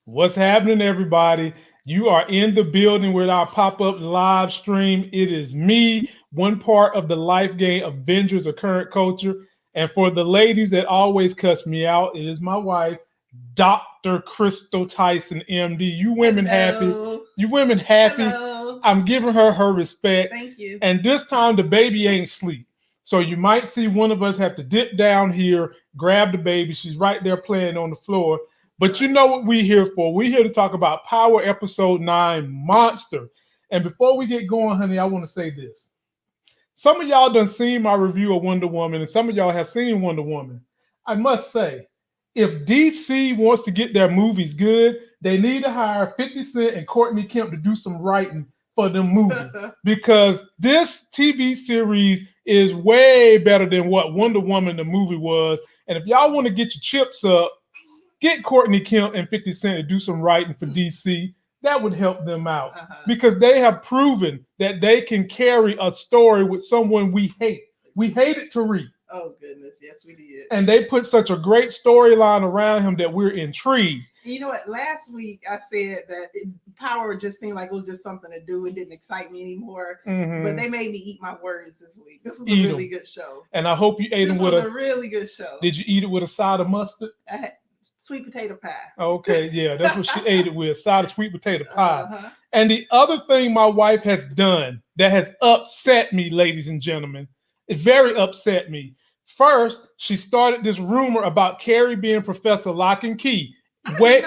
What's happening, everybody? You are in the building with our pop-up live stream. It is me, one part of the Life Game Avengers of Current Culture. And for the ladies that always cuss me out, it is my wife, Dr. Crystal Tyson, MD. You women happy? Hello. You women happy? Hello. I'm giving her respect. Thank you. And this time the baby ain't asleep. So you might see one of us have to dip down here, grab the baby. She's right there playing on the floor. But you know what we're here for. We're here to talk about Power Episode 9 Monster. And before we get going, honey, I want to say this. Some of y'all done seen my review of Wonder Woman, and some of y'all have seen Wonder Woman. I must say, if DC wants to get their movies good, they need to hire 50 Cent and Courtney Kemp to do some writing for them movies. Because this TV series is way better than what Wonder Woman the movie was. And if y'all want to get your chips up, get Courtney Kemp and 50 Cent to do some writing for DC. That would help them out because they have proven that they can carry a story with someone we hate. We hated Tariq. Oh, goodness. Yes, we did. And they put such a great storyline around him that we're intrigued. You know what? Last week I said that Power just seemed like it was just something to do. It didn't excite me anymore. But they made me eat my words this week. This was a really good show. And I hope you ate this them with a really good show. Did you eat it with a side of mustard? I had sweet potato pie. Okay, yeah, that's what she ate it with, side of sweet potato pie. And the other thing my wife has done that has upset me, ladies and gentlemen, it very upset me. First, she started this rumor about Carrie being Professor Lock and Key. Way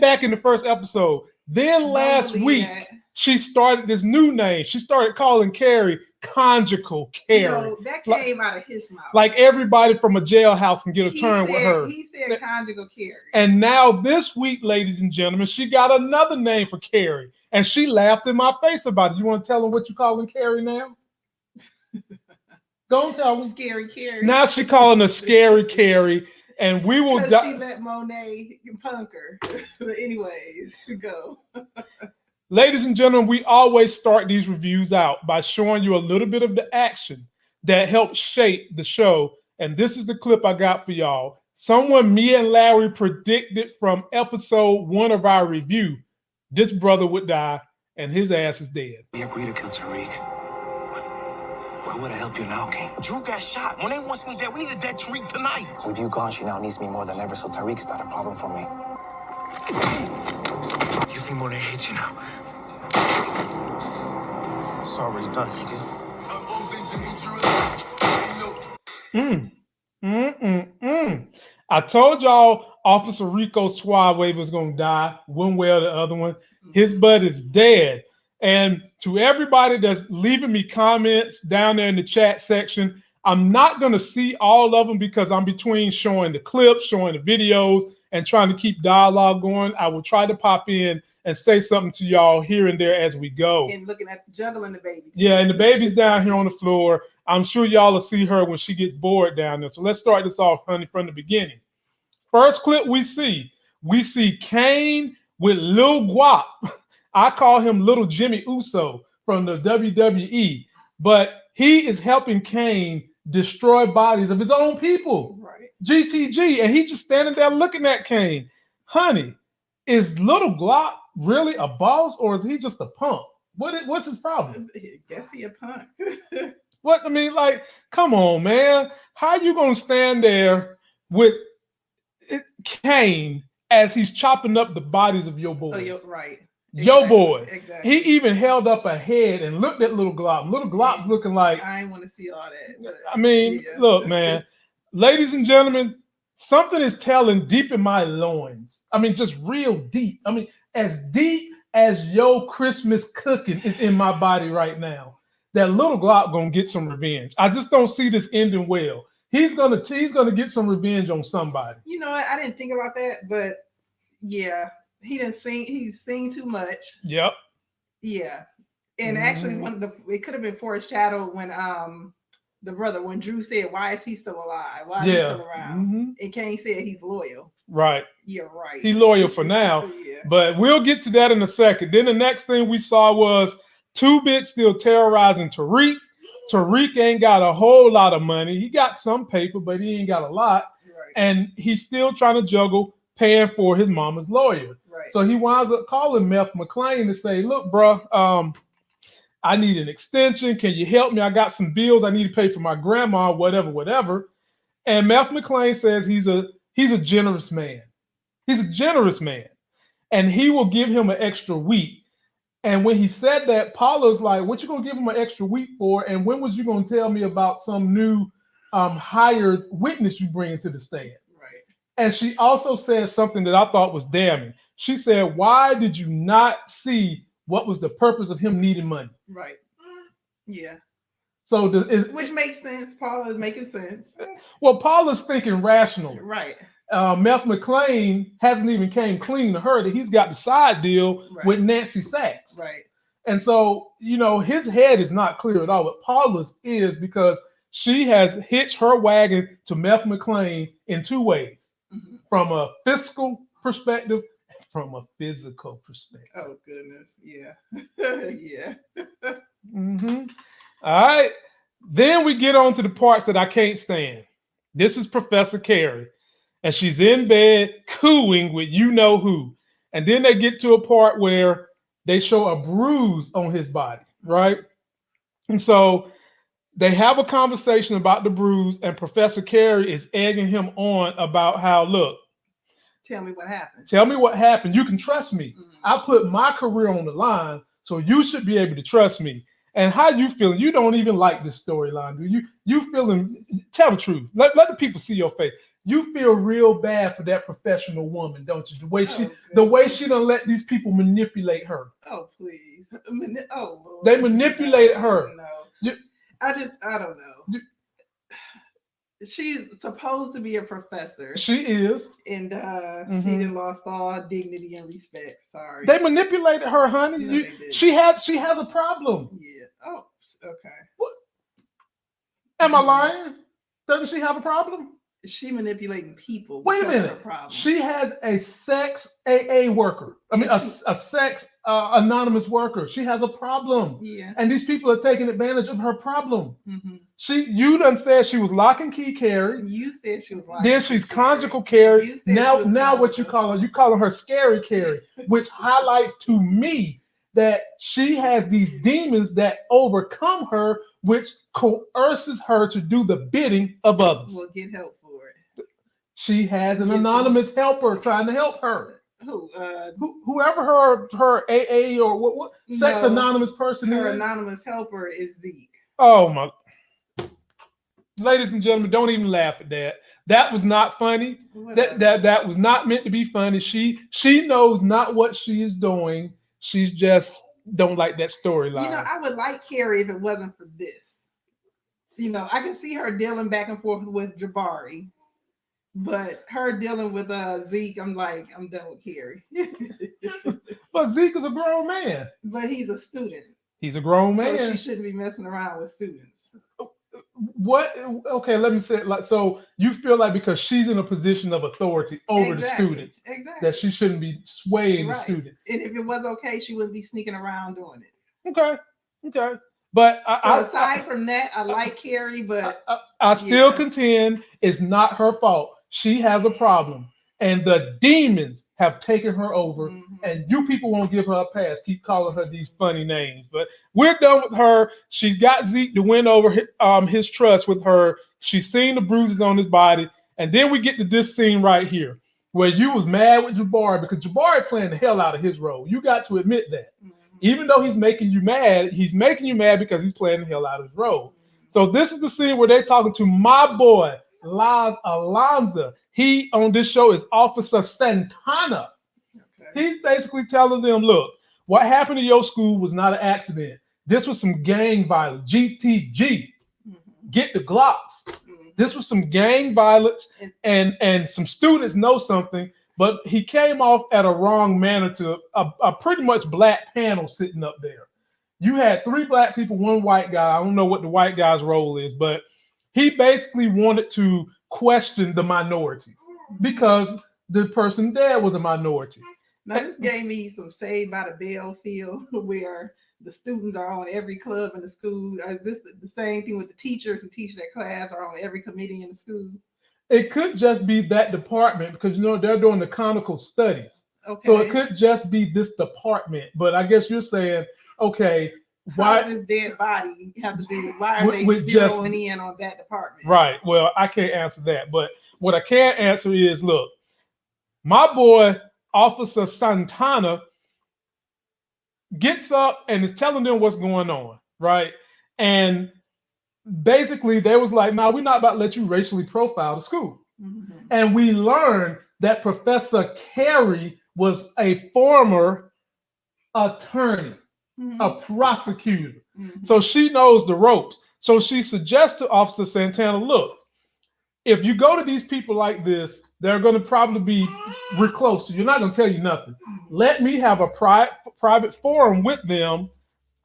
back in the first episode. Then last week, she started this new name. She started calling Carrie Conjugal Carrie. No, that came out of his mouth. Like everybody from a jailhouse can get a turn with her. He said Conjugal Carrie. And now this week, ladies and gentlemen, she got another name for Carrie. And she laughed in my face about it. You want to tell them what you calling Carrie now? Go and tell them. Scary Carrie. Now she calling her Scary Carrie. And we will she let Monet punk her. But anyways, go. Ladies and gentlemen, we always start these reviews out by showing you a little bit of the action that helped shape the show. And this is the clip I got for y'all. Someone me and Larry predicted from episode 1 of our review, this brother would die and his ass is dead. We agreed to kill Tariq. Why would I help you now, King? Drew got shot. Monet wants me dead. We need a dead Tariq tonight. With you gone, she now needs me more than ever, so Tariq is not a problem for me. You think Monet hates you now? It's already done, nigga. I told y'all Officer Rico Suave was going to die one way or the other one. His butt is dead. And to everybody that's leaving me comments down there in the chat section, I'm not going to see all of them because I'm between showing the clips, showing the videos, and trying to keep dialogue going. I will try to pop in and say something to y'all here and there as we go. And looking at juggling the baby. Yeah, and the baby's down here on the floor. I'm sure y'all will see her when she gets bored down there. So let's start this off, honey, from the beginning. First clip we see Kane with Lil Guap. I call him Little Jimmy Uso from the WWE, but he is helping Kane destroy bodies of his own people. Right. GTG, and he's just standing there looking at Kane. Honey, is Little Glock really a boss or is he just a punk? What's his problem? I guess he a punk. What I mean, like, come on, man. How you gonna stand there with Kane as he's chopping up the bodies of your boys? Oh, you're right. Yo boy. Exactly. He even held up a head and looked at Little Glop. Little Glop's looking like, I ain't want to see all that. But, I mean, look, man. Ladies and gentlemen, something is telling deep in my loins. I mean, just real deep. I mean, as deep as your Christmas cooking is in my body right now. That Little Glop gonna get some revenge. I just don't see this ending well. He's gonna get some revenge on somebody. You know what? I didn't think about that, but yeah. He's seen too much. Yep. Yeah. And actually it could have been foreshadowed when when Drew said, why is he still alive? Why is he still around? And Kane said he's loyal. Right. You're right. He's loyal for now. Yeah. But we'll get to that in a second. Then the next thing we saw was 2-Bit still terrorizing Tariq. Tariq ain't got a whole lot of money. He got some paper, but he ain't got a lot. Right. And he's still trying to juggle paying for his mama's lawyer. Right. So he winds up calling Meth McLean to say, look, bro, I need an extension. Can you help me? I got some bills I need to pay for my grandma, whatever. And Meth McLean says he's a generous man. He's a generous man. And he will give him an extra week. And when he said that, Paula's like, what you gonna give him an extra week for? And when was you gonna tell me about some new hired witness you bring into the stand? Right. And she also said something that I thought was damning. She said, why did you not see what was the purpose of him needing money? Right. Yeah. So which makes sense. Paula is making sense. Well, Paula's thinking rationally. Right. Meth McLean hasn't even came clean to her that he's got the side deal with Nancy Sachs. Right. And so, his head is not clear at all, but Paula's is, because she has hitched her wagon to Meth McLean in two ways, from a fiscal perspective and from a physical perspective. Oh, goodness. Yeah. Yeah. All right. Then we get on to the parts that I can't stand. This is Professor Carrie. And she's in bed cooing with you know who. And then they get to a part where they show a bruise on his body, right? And so they have a conversation about the bruise, and Professor Carrie is egging him on about how, look, tell me what happened. Tell me what happened. You can trust me. I put my career on the line, so you should be able to trust me. And how you feeling? You don't even like this storyline, do you? You feeling, tell the truth. Let the people see your face. You feel real bad for that professional woman, don't you? The way she done let these people manipulate her. Oh, please. Lord. They manipulated her. No. I don't know. She's supposed to be a professor. She is. And she done lost all dignity and respect. Sorry. They manipulated her, honey. No, she has a problem. Yeah. Oh, okay. What? Am I lying? Doesn't she have a problem? She manipulating people. Wait a minute. She has a sex AA worker. I mean, a sex anonymous worker. She has a problem. Yeah. And these people are taking advantage of her problem. You done said she was lock and key Carrie. You said she was lock. Then she's conjugal Carrie. Now what you call her? You calling her scary Carrie, which highlights to me that she has these demons that overcome her, which coerces her to do the bidding of others. Well, get help for it. She has an anonymous helper trying to help her. Who? Whoever her AA or what sex anonymous person her is. anonymous helper is Zeke. Oh my. Ladies and gentlemen, don't even laugh at that. That was not funny. That was not meant to be funny. She knows not what she is doing. She's just don't like that storyline. I would like Carrie if it wasn't for this. I can see her dealing back and forth with Jabari, but her dealing with Zeke, I'm like, I'm done with Carrie. But Zeke is a grown man. But he's a student. He's a grown man. So she shouldn't be messing around with students. What? Okay, let me say it like so. You feel like because she's in a position of authority over the students, that she shouldn't be swaying the student. And if it was okay, she wouldn't be sneaking around doing it. Okay. But aside from that, I like Carrie, but I still contend it's not her fault. She has a problem, and the demons have taken her over, and you people won't give her a pass. Keep calling her these funny names, but we're done with her. She's got Zeke to win over his trust with her. She's seen the bruises on his body, and then we get to this scene right here where you was mad with Jabari because Jabari playing the hell out of his role. You got to admit that. Even though he's making you mad because he's playing the hell out of his role. So this is the scene where they're talking to my boy, Laz Alonza. He on this show is Officer Santana. He's basically telling them, look, what happened to your school was not an accident. This was some gang violence. GTG. Get the Glocks. This was some gang violence, and some students know something, but he came off at a wrong manner to a pretty much black panel sitting up there. You had 3 black people, 1 white guy. I don't know what the white guy's role is, but he basically wanted to question the minorities because the person there was a minority. Now, this gave me some Saved by the Bell feel where the students are on every club in the school. This the same thing with the teachers who teach that class are on every committee in the school. It could just be that department because they're doing the conical studies. Okay. So it could just be this department. But I guess you're saying, okay, why does this dead body have to do with why are they zeroing in on that department? Right. Well, I can't answer that. But what I can answer is, look, my boy, Officer Santana, gets up and is telling them what's going on, right? And basically, they was like, "No, we're not about to let you racially profile the school." Mm-hmm. And we learned that Professor Carrie was a former attorney, mm-hmm. a prosecutor. Mm-hmm. So she knows the ropes. So she suggests to Officer Santana, look, if you go to these people like this, they're going to probably be real close. So you're not going to tell you nothing. Let me have a private forum with them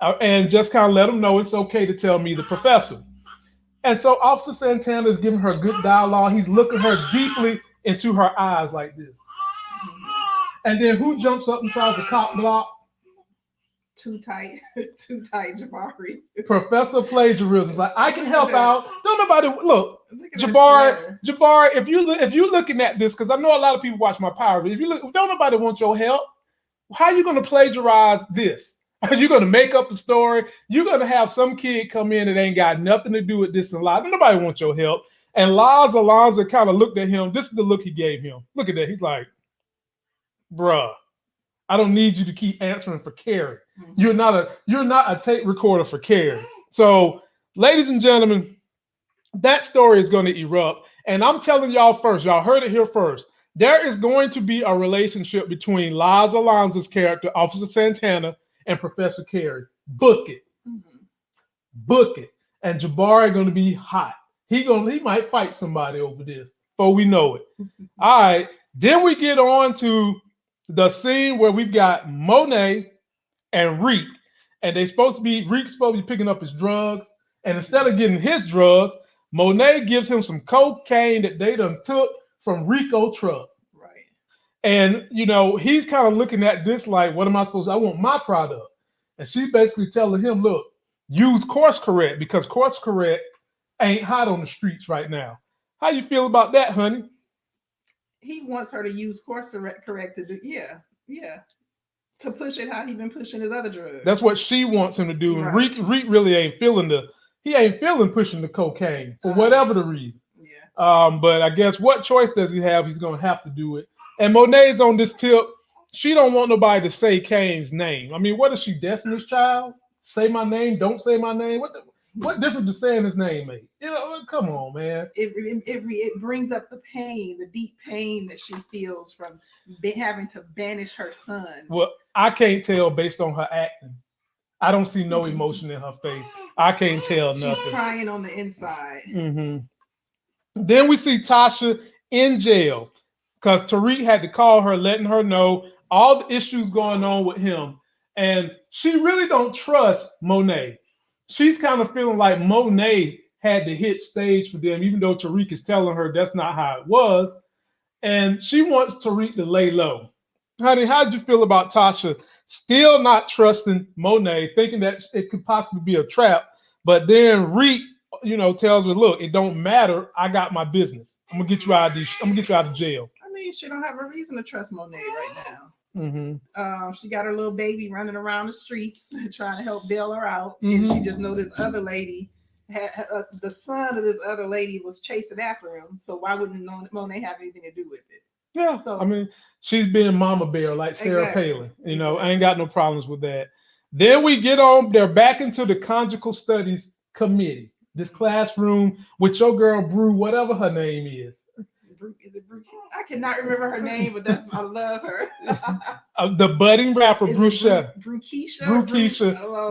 and just kind of let them know it's okay to tell me the professor. And so Officer Santana is giving her good dialogue. He's looking her deeply into her eyes like this. And then who jumps up and tries to cop block? Too tight, Jabari. Professor Plagiarism is like, I can help out. Don't nobody look, Jabari. If you looking at this, because I know a lot of people watch my power. If you look, don't nobody want your help. How are you going to plagiarize this? Are you going to make up a story? You're going to have some kid come in that ain't got nothing to do with this and lies. Nobody wants your help. And Alonzo kind of looked at him. This is the look he gave him. Look at that. He's like, bruh, I don't need you to keep answering for Carrie. Mm-hmm. You're not a tape recorder for Carrie. So, ladies and gentlemen, that story is going to erupt. And I'm telling y'all first, y'all heard it here first. There is going to be a relationship between Laz Alonzo's character, Officer Santana, and Professor Carrie. Book it. Mm-hmm. Book it. And Jabari going to be hot. He might fight somebody over this before we know it. All right. Then we get on to the scene where we've got Monet and Reek. And Reek's supposed to be picking up his drugs. And instead of getting his drugs, Monet gives him some cocaine that they done took from Rico truck. Right. And, he's kind of looking at this like, what am I supposed to? I want my product. And she basically telling him, look, use course correct because course correct ain't hot on the streets right now. How you feel about that, honey? He wants her to use course correct to do, yeah. To push it how he been pushing his other drugs. That's what she wants him to do. And right. Reek really ain't feeling pushing the cocaine for whatever the reason. Yeah. But I guess what choice does he have? He's gonna have to do it. And Monet's on this tip. She don't want nobody to say Kane's name. I mean, what is she, Destiny's Child? Say my name, don't say my name. What difference does saying his name make? Come on, man. It brings up the pain, the deep pain that she feels from having to banish her son. Well, I can't tell based on her acting. I don't see no emotion in her face. I can't tell nothing. She's crying on the inside. Mm-hmm. Then we see Tasha in jail because Tariq had to call her, letting her know all the issues going on with him. And she really don't trust Monet. She's kind of feeling like Monet had to hit stage for them, even though Tariq is telling her that's not how it was. And she wants Tariq to lay low. Honey, how did you feel about Tasha still not trusting Monet, thinking that it could possibly be a trap? But then Reek, tells her, look, it don't matter. I got my business. I'm gonna get you out of jail. I mean, she don't have a reason to trust Monet right now. Mm-hmm. She got her little baby running around the streets trying to help bail her out, and she just know this other lady had the son of this other lady was chasing after him. So why wouldn't Monet have anything to do with it? Yeah. So I mean, she's being mama bear like Sarah Palin. I ain't got no problems with that. Then we get on. They're back into the conjugal studies committee. This classroom with your girl Brew, whatever her name is. Is it Brooke? I cannot remember her name, but I love her. The budding rapper, Brewkeisha.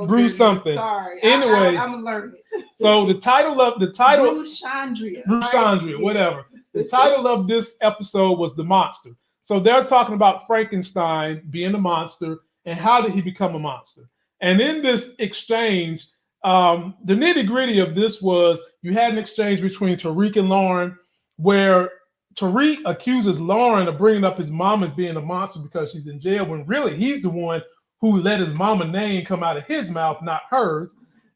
Brew something. Sorry. Anyway, I'm learning. So the title. Brewchandria, whatever. The title of this episode was The Monster. So they're talking about Frankenstein being a monster and how did he become a monster. And in this exchange, the nitty-gritty of this was you had an exchange between Tariq and Lauren where Tariq accuses Lauren of bringing up his mom as being a monster because she's in jail, when really he's the one who let his mama name come out of his mouth, not hers.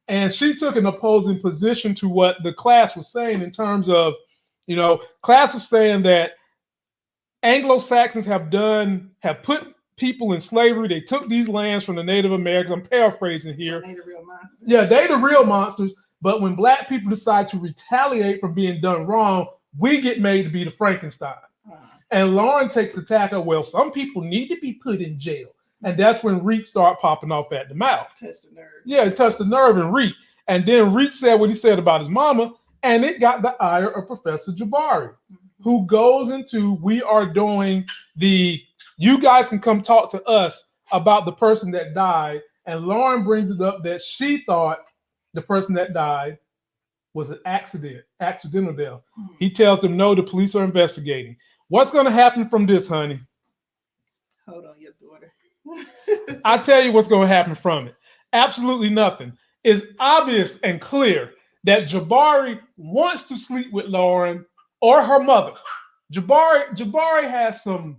And she took an opposing position to what the class was saying in terms of, You know, class was saying that Anglo-Saxons have put people in slavery. They took these lands from the Native Americans. I'm paraphrasing here. They the real monsters. Yeah, they the real monsters. But when black people decide to retaliate for being done wrong, we get made to be the Frankenstein. And Lauren takes the tack of, well, some people need to be put in jail. And that's when Reek start popping off at the mouth. Touched the nerve. Yeah, it touched the nerve in Reek. And then Reek said what he said about his mama, and it got the ire of Professor Jabari, who goes into, we are doing you guys can come talk to us about the person that died. And Lauren brings it up that she thought the person that died was an accidental death. He tells them, no, the police are investigating. What's going to happen from this, honey? Hold on, your daughter. I tell you what's going to happen from it. Absolutely nothing. It's obvious and clear that Jabari wants to sleep with Lauren or her mother. Jabari has some.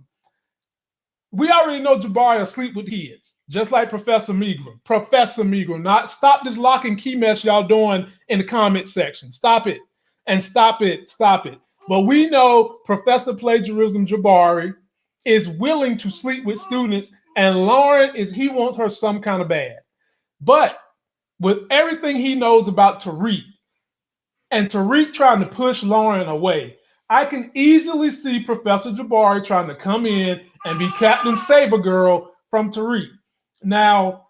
We already know Jabari will sleep with kids, just like Professor Meagram. Professor Meagram, not stop this lock and key mess y'all doing in the comment section. Stop it and stop it. But we know Professor Plagiarism Jabari is willing to sleep with students, and Lauren he wants her some kind of bad. But with everything he knows about Tariq, and Tariq trying to push Lauren away, I can easily see Professor Jabari trying to come in and be Captain Saber Girl from Tariq. Now,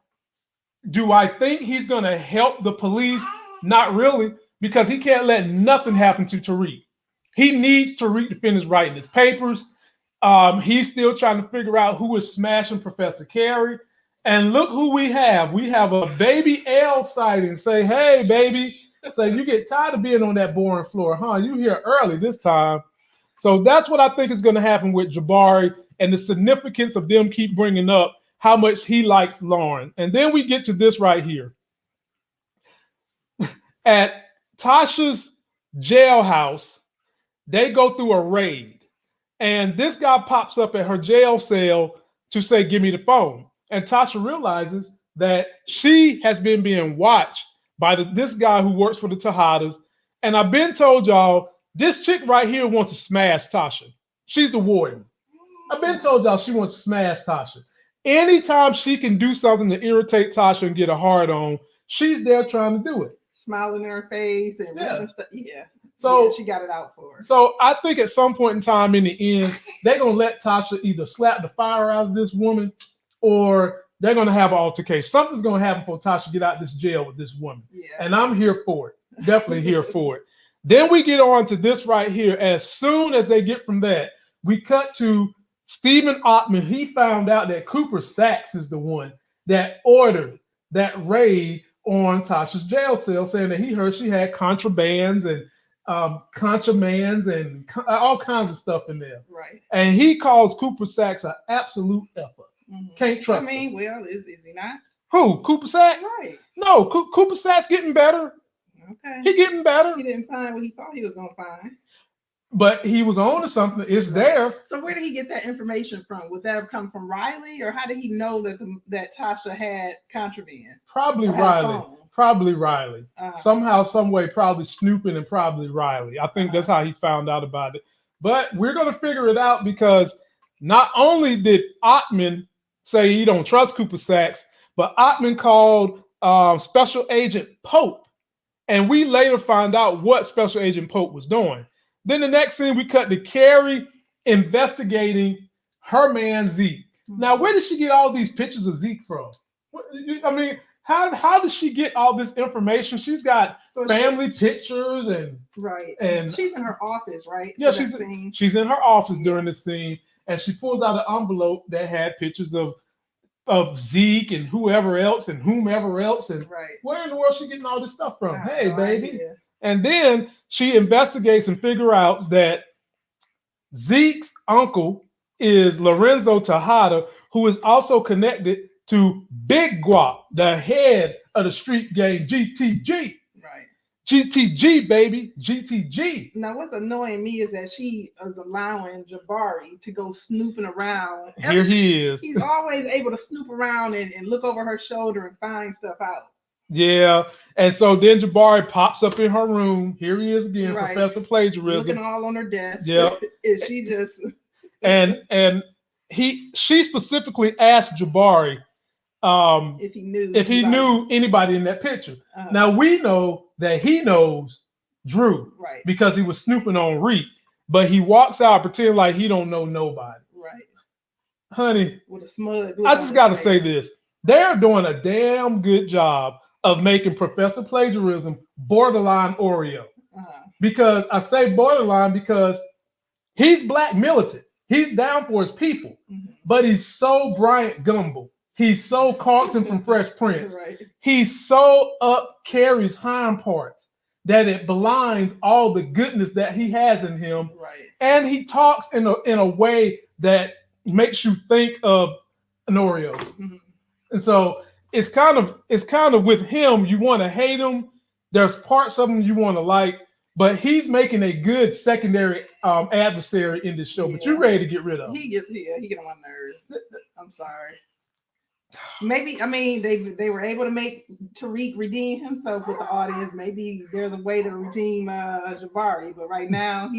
do I think he's going to help the police? Not really, because he can't let nothing happen to Tariq. He needs Tariq to finish writing his papers. He's still trying to figure out who is smashing Professor Carrie. And look who we have. We have a baby L sighting. Say, hey, baby. Say, you get tired of being on that boring floor, huh? You here early this time. So that's what I think is going to happen with Jabari, and the significance of them keep bringing up how much he likes Lauren. And then we get to this right here. At Tasha's jailhouse, they go through a raid. And this guy pops up at her jail cell to say, give me the phone. And Tasha realizes that she has been being watched by this guy who works for the Tejadas. And I've been told y'all, this chick right here wants to smash Tasha. She's the warden. I've been told y'all she wants to smash Tasha. Anytime she can do something to irritate Tasha and get a hard on, she's there trying to do it. Smiling in her face and stuff. Yeah. So she got it out for her. So I think at some point in time in the end, they're going to let Tasha either slap the fire out of this woman, or they're going to have an altercation. Something's going to happen for Tasha to get out of this jail with this woman. Yeah. And I'm here for it. Definitely here for it. Then we get on to this right here. As soon as they get from that, we cut to Stephen Ottman. He found out that Cooper Sachs is the one that ordered that raid on Tasha's jail cell, saying that he heard she had contrabands and contramands and all kinds of stuff in there. Right. And he calls Cooper Sachs an absolute effer. Can't trust him. Well, is he not? Who? Cooper Sachs? Right. No, Cooper Sachs getting better. Okay. He getting better. He didn't find what he thought he was going to find. But he was on to something. It's there. So where did he get that information from? Would that have come from Riley, or how did he know that Tasha had contraband? Probably Riley. Probably Riley. Somehow, some way, probably snooping, and probably Riley. I think that's how he found out about it. But we're going to figure it out, because not only did Ottman say he don't trust Cooper Sachs, but Ottman called Special Agent Pope. And we later find out what Special Agent Pope was doing. Then the next scene, we cut to Carrie investigating her man Zeke. Now, where did she get all these pictures of Zeke from? I mean, how does she get all this information? She's got family pictures and right. And she's in her office, right? Yeah, she's in her office during the scene, and she pulls out an envelope that had pictures of Zeke and whomever else. And where in the world is she getting all this stuff from? Hey, baby. Idea. And then she investigates and figures out that Zeke's uncle is Lorenzo Tejada, who is also connected to Big Guap, the head of the street gang GTG. Right. GTG, baby. GTG. Now, what's annoying me is that she is allowing Jabari to go snooping around. Here he is. He's always able to snoop around and look over her shoulder and find stuff out. Yeah. And so then Jabari pops up in her room. Here he is again, Right. Professor Plagiarism. Looking all on her desk. Yeah. And she just And she specifically asked Jabari if he knew if he anybody. knew anybody in that picture. Uh-huh. Now we know that he knows Drew Right. because he was snooping on Reek, but he walks out pretending like he don't know nobody. Right. Honey, With a smug. I just got to say this. They're doing a damn good job of making Professor Plagiarism borderline Oreo. Uh-huh. Because I say borderline because he's black militant. He's down for his people. Mhm. But he's so Bryant Gumbel. He's so Carlton from Fresh Prince. Right. He's so up Carrie's hind parts that it blinds all the goodness that he has in him. Right. And he talks in a way that makes you think of an Oreo. Mhm. And so it's kind of with him, you want to hate him. There's parts of him you want to like, but he's making a good secondary adversary in this show. But you're ready to get rid of him. He get on my nerves. I'm sorry. Maybe they were able to make Tariq redeem himself with the audience. Maybe there's a way to redeem Jabari, but right now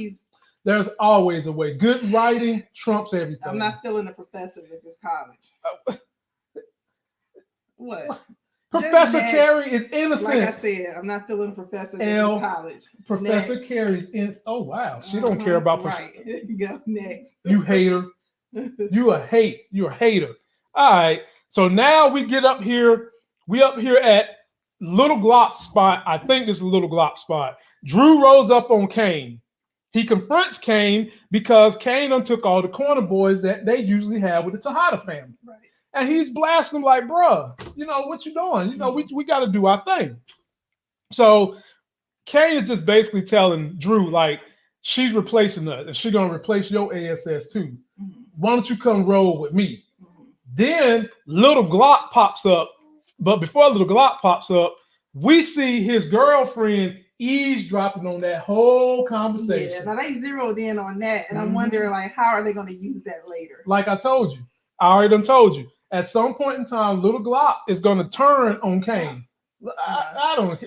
there's always a way. Good writing trumps everything. I'm not feeling the professor at this college. What? Professor Carrie is innocent. Like I said, I'm not feeling the professor at this college. Professor Carrie's innocent. Oh wow, she don't care about right. Go next. You hater. You're a hater. All right. So now we get up here. We up here at Little Glop spot. I think this is Little Glop spot. Drew rolls up on Kane. He confronts Kane because Kane done took all the corner boys that they usually have with the Tejada family. Right. And he's blasting them like, bruh, you know, what you doing? You know, we got to do our thing. So Kane is just basically telling Drew, like, she's replacing us and she's going to replace your ASS too. Mm-hmm. Why don't you come roll with me? Mm-hmm. Then Little Glock pops up. But before Little Glock pops up, we see his girlfriend eavesdropping on that whole conversation. Yeah, now they zeroed in on that. And I'm wondering, like, how are they going to use that later? Like I told you. I already done told you. At some point in time, Little Glock is going to turn on Kane. I don't.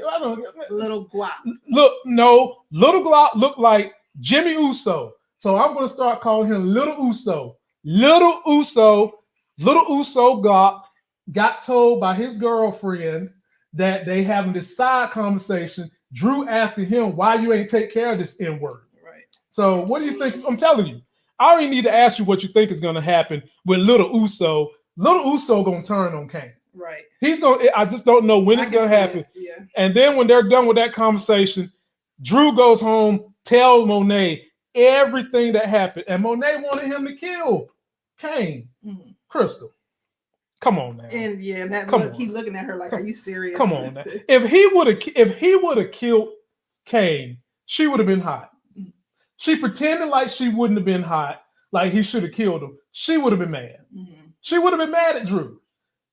Little Glock. Look, no. Little Glock looked like Jimmy Uso. So I'm going to start calling him Little Uso. Little Uso Glock got told by his girlfriend that they having this side conversation. Drew asking him, why you ain't take care of this N-word? Right. So what do you think? I'm telling you. I already need to ask you what you think is going to happen with Little Uso. Little Uso going to turn on Kane. Right. He's going. I just don't know when it's going to happen. Yeah. And then when they're done with that conversation, Drew goes home, tells Monet everything that happened, and Monet wanted him to kill Kane. Mm-hmm. Crystal, come on now. And yeah, that come look, on. He looking at her like, are you serious? Come on now. If he would have killed Kane, she would have been hot. Mm-hmm. She pretended like she wouldn't have been hot, like he should have killed him. She would have been mad. Mm-hmm. She would have been mad at Drew.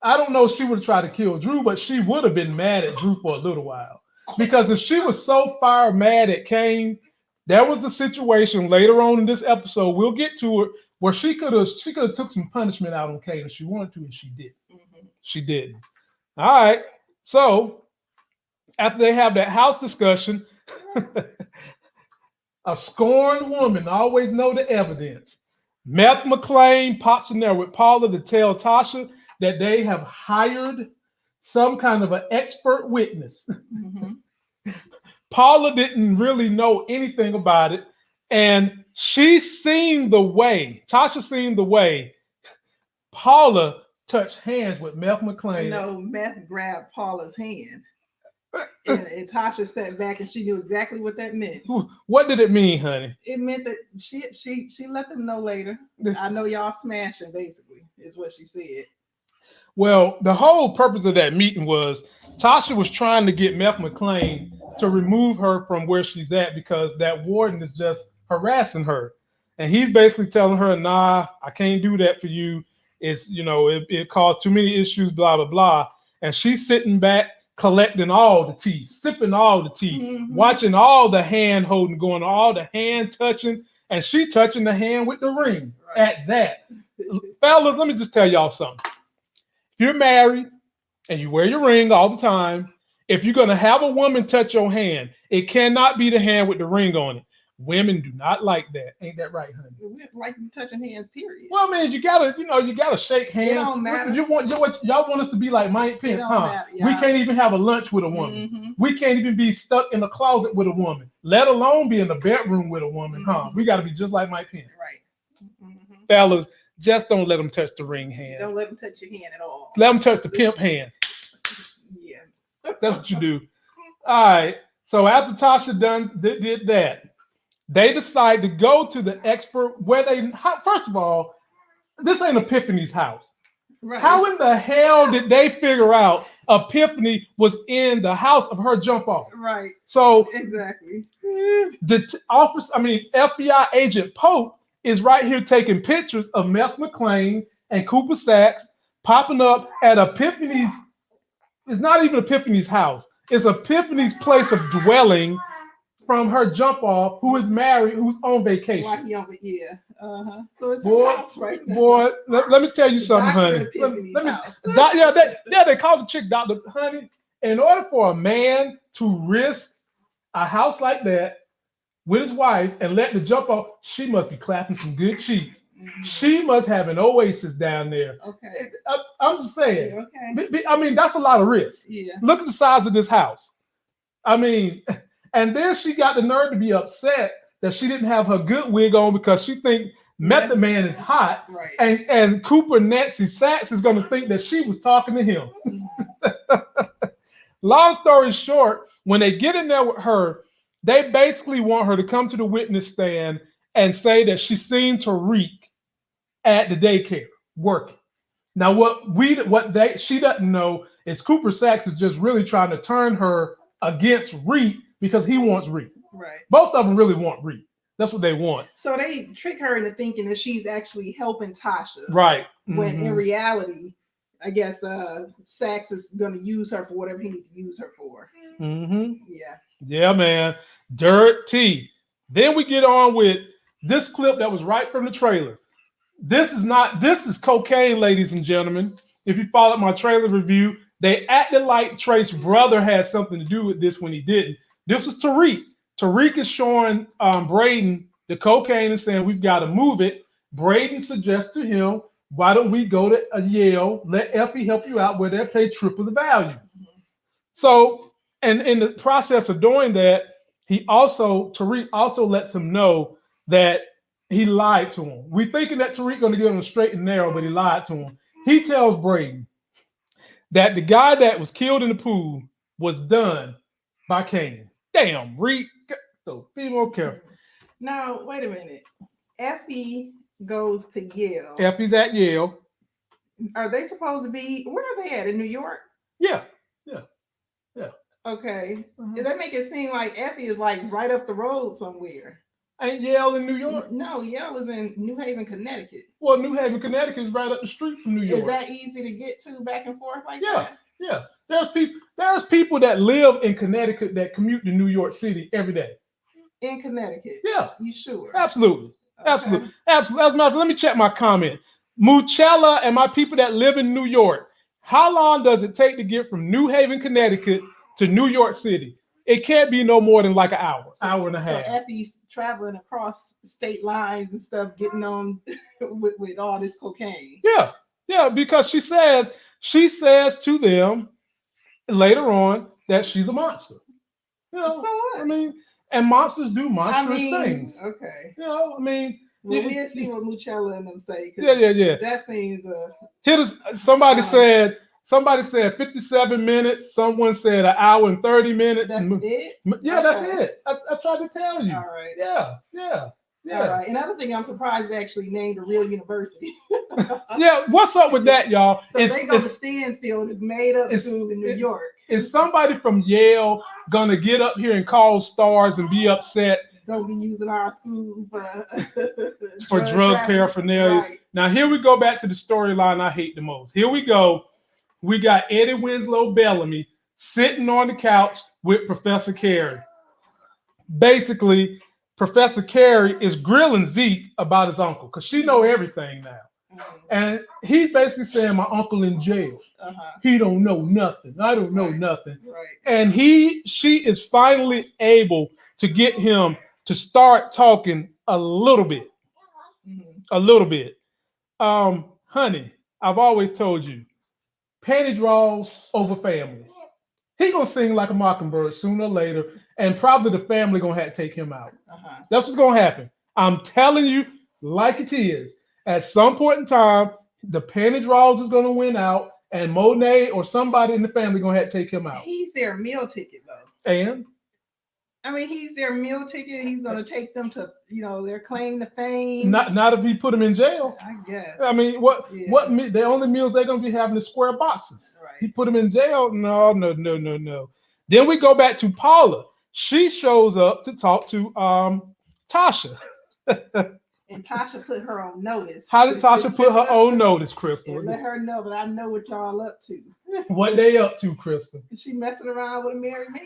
I don't know if she would have tried to kill Drew, but she would have been mad at Drew for a little while. Because if she was so far mad at Kane, there was a situation later on in this episode, we'll get to it, where she could have took some punishment out on Kane if she wanted to, and she did. Mm-hmm. She didn't. All right. So after they have that house discussion, a scorned woman always know the evidence. Meth McClain pops in there with Paula to tell Tasha that they have hired some kind of an expert witness. Mm-hmm. Paula didn't really know anything about it. And she's seen the way, Tasha seen the way Paula touched hands with Meth McClain. No, Meth grabbed Paula's hand. And Tasha sat back and she knew exactly what that meant. What did it mean, honey? It meant that she let them know later. I know y'all smashing, basically, is what she said. Well, the whole purpose of that meeting was Tasha was trying to get Meth McClain to remove her from where she's at because that warden is just harassing her. And he's basically telling her, nah, I can't do that for you. It's, you know, it caused too many issues, blah, blah, blah. And she's sitting back, collecting all the tea, sipping all the tea, mm-hmm. watching all the hand holding going, all the hand touching, and she touching the hand with the ring at that. Fellas, let me just tell y'all something. If you're married and you wear your ring all the time If you're going to have a woman touch your hand, it cannot be the hand with the ring on it. Women do not like that. Ain't that right, honey? We like you touching hands, period. Well, man, you gotta shake hands. It don't matter. Y'all want us to be like Mike Pence, huh? Matter, yeah. We can't even have a lunch with a woman. Mm-hmm. We can't even be stuck in the closet with a woman, let alone be in the bedroom with a woman, huh? We got to be just like Mike Pence. Right. Mm-hmm. Fellas, just don't let them touch the ring hand. Don't let them touch your hand at all. Let them touch the pimp hand. Yeah. That's what you do. All right. So after Tasha did that, they decide to go to the expert where first of all, this ain't Epiphany's house. Right. How in the hell did they figure out Epiphany was in the house of her jump off? Right. So exactly. The FBI agent Pope is right here taking pictures of Meth McLean and Cooper Sacks popping up at Epiphany's. It's not even Epiphany's house. It's Epiphany's place of dwelling from her jump off, who is married, who's on vacation. Why he on the So it's Boy, her house right now. boy, let me tell you something, honey. They call the chick Dr. Honey. In order for a man to risk a house like that with his wife and let the jump off, she must be clapping some good cheeks. Mm-hmm. She must have an oasis down there. Okay. I'm just saying. Okay. I mean, that's a lot of risk. Yeah. Look at the size of this house. I mean, and then she got the nerve to be upset that she didn't have her good wig on because she think Method Man is hot. Right. And Cooper Nancy Sacks is going to think that she was talking to him. Mm-hmm. Long story short, when they get in there with her, they basically want her to come to the witness stand and say that she seen Tariq at the daycare working. Now, she doesn't know is Cooper Sacks is just really trying to turn her against Reed because he wants Reed. Right. Both of them really want Reed. That's what they want. So they trick her into thinking that she's actually helping Tasha. Right. When in reality, I guess Sacks is going to use her for whatever he needs to use her for. Mm-hmm. Yeah. Yeah, man. Dirty. Then we get on with this clip that was right from the trailer. This is cocaine, ladies and gentlemen. If you followed my trailer review, they acted like Trace's brother had something to do with this when he didn't. This was Tariq. Tariq is showing Braden the cocaine and saying, we've got to move it. Braden suggests to him, why don't we go to Yale, let Effie help you out where they'll pay triple the value. So, and in the process of doing that, Tariq also lets him know that he lied to him. We thinking that Tariq going to get him straight and narrow, but he lied to him. He tells Braden that the guy that was killed in the pool was done by Kane. Damn, Reed. So be more careful. Now, wait a minute. Effie goes to Yale. Effie's at Yale. Are they supposed to be? Where are they at? In New York? Yeah. Okay. Does that make it seem like Effie is like right up the road somewhere? Ain't Yale in New York? No, Yale is in New Haven, Connecticut. Well, New Haven, Connecticut is right up the street from New York. Is that easy to get to back and forth like that? Yeah. There's people that live in Connecticut that commute to New York City every day. In Connecticut? Yeah. You sure? Absolutely. Okay. Absolutely. As a matter of fact, let me check my comment. Muchella and my people that live in New York, how long does it take to get from New Haven, Connecticut to New York City? It can't be no more than like an hour and a half. So Effie's traveling across state lines and stuff, getting on with all this cocaine. Yeah, because she says to them later on that she's a monster. You know, so what? I mean, and monsters do monstrous things. Okay. You know, I mean, well, we'll see what Muchella and them say. Yeah. That seems Somebody said 57 minutes. Someone said an hour and 30 minutes. That's it? Yeah, okay. That's it. I tried to tell you. All right. Yeah. All right. Another thing, I'm surprised they actually named a real university. Yeah, what's up with that, y'all? So they go to Stansfield, it's made up school in New York. Is somebody from Yale gonna get up here and call stars and be upset? Don't be using our school for drug paraphernalia. Right. Now here we go back to the storyline I hate the most. Here we go. We got Eddie Winslow Bellamy sitting on the couch with Professor Carrie. Basically, Professor Carrie is grilling Zeke about his uncle because she know everything now. And he's basically saying my uncle in jail. He don't know nothing. I don't know nothing. Right. And she is finally able to get him to start talking a little bit. A little bit. Honey, I've always told you, panty draws over family. He gonna sing like a mockingbird sooner or later, and probably the family gonna have to take him out. That's what's gonna happen. I'm telling you, like it is. At some point in time, the panty draws is gonna win out, and Monet or somebody in the family gonna have to take him out. He's their meal ticket, though. And I mean, he's their meal ticket. He's gonna take them to, their claim to fame. not if he put him in jail. I guess. I mean, the only meals they're gonna be having is square boxes. Right. He put him in jail. No. Then we go back to Paula. She shows up to talk to Tasha. And Tasha put her on notice. How did Tasha put her on notice, Crystal? And let her know that I know what y'all up to. What they up to, Crystal? She messing around with a married man.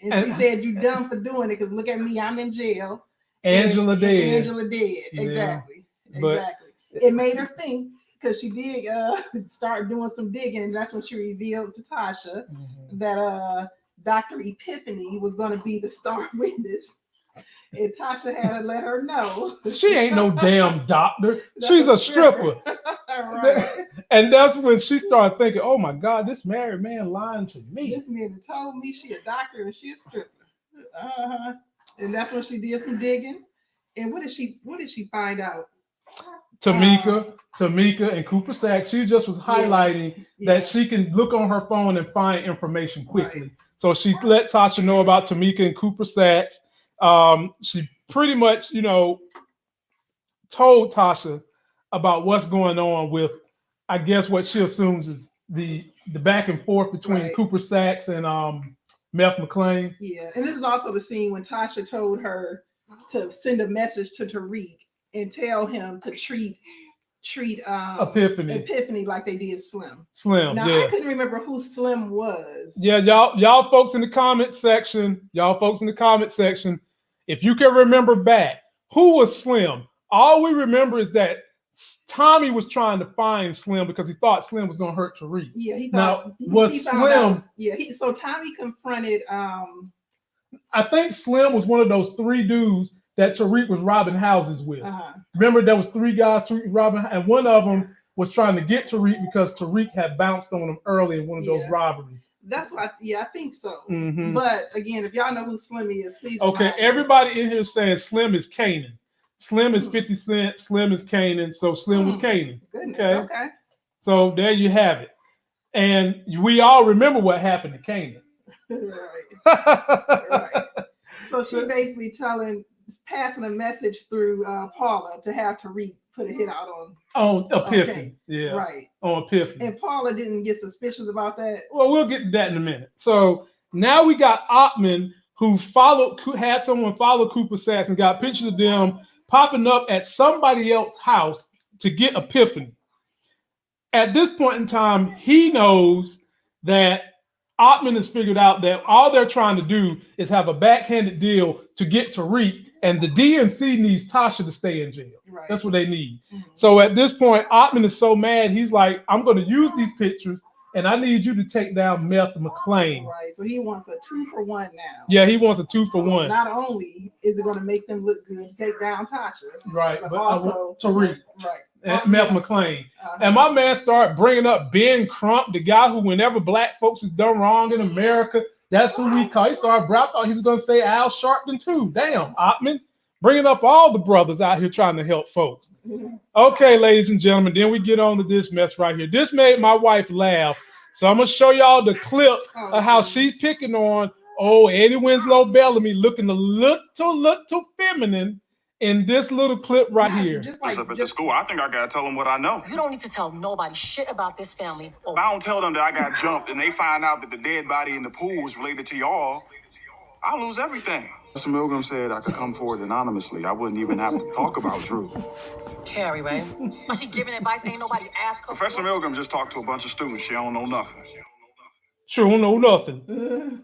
And she said, you dumb for doing it, because look at me, I'm in jail. Angela dead. Angela dead. Yeah. Exactly. But, exactly. It made her think, because she did start doing some digging, and that's when she revealed to Tasha that Dr. Epiphany was going to be the star witness. And Tasha had to let her know. She ain't no damn doctor. She's a stripper. Right. And that's when she started thinking, oh my God, this married man lying to me. This man told me she a doctor and she a stripper. And that's when she did some digging. And what did she find out? Tamika and Cooper Sacks, she just was highlighting that she can look on her phone and find information quickly. Right. So she let Tasha know about Tamika and Cooper Sacks. She pretty much, told Tasha about what's going on with, I guess, what she assumes is the back and forth between Cooper Sacks and Meth McLean. Yeah, and this is also the scene when Tasha told her to send a message to Tariq and tell him to treat Epiphany like they did Slim. Now, I couldn't remember who Slim was. Yeah, y'all folks in the comment section, if you can remember back, who was Slim? All we remember is that Tommy was trying to find Slim because he thought Slim was going to hurt Tariq. Yeah, he thought. Now, was Slim? So Tommy confronted. I think Slim was one of those three dudes that Tariq was robbing houses with. Remember, there was three guys Tariq robbing, and one of them was trying to get Tariq because Tariq had bounced on him early in one of those robberies. That's why, I think so. But again, if y'all know who Slim is, please. Okay, everybody in here is saying Slim is Kanan. Slim is 50 Cent. Slim is Kanan. So Slim was Kanan. Goodness, okay. So there you have it. And we all remember what happened to Kanan. Right. So she basically passing a message through Paula to have Tariq put a hit out on Epiphany. On Epiphany. And Paula didn't get suspicious about that. Well, we'll get to that in a minute. So now we got Ottman, who had someone follow Cooper Sacks and got pictures of them popping up at somebody else's house to get Epiphany. At this point in time, he knows that Ottman has figured out that all they're trying to do is have a backhanded deal to get Tariq, and the DNC needs Tasha to stay in jail. Right. That's what they need. So at this point, Ottman is so mad, he's like, I'm going to use these pictures, and I need you to take down Meth McLean. Right. So he wants a 2-for-1 now. Yeah, he wants a 2-for-1. Not only is it going to make them look good to take down Tasha, right, but also Tariq. Right. And Meth McLean. And my man started bringing up Ben Crump, the guy who, whenever black folks has done wrong in America, that's who we call. He started, I thought he was going to say Al Sharpton too. Damn, Ottman, bringing up all the brothers out here trying to help folks. Okay, ladies and gentlemen, then we get on to this mess right here. This made my wife laugh. So I'm going to show y'all the clip of how she's picking on, Eddie Winslow Bellamy looking a little feminine in this little clip right here. Just up at the school, I think I gotta tell them what I know. You don't need to tell nobody shit about this family. If I don't tell them that I got jumped and they find out that the dead body in the pool was related to y'all, I'll lose everything. Mr. Milgram said I could come forward anonymously. I wouldn't even have to talk about Drew. Carrie, right? But she giving advice, ain't nobody ask her. Professor Milgram just talked to a bunch of students. She don't know nothing. She don't know nothing.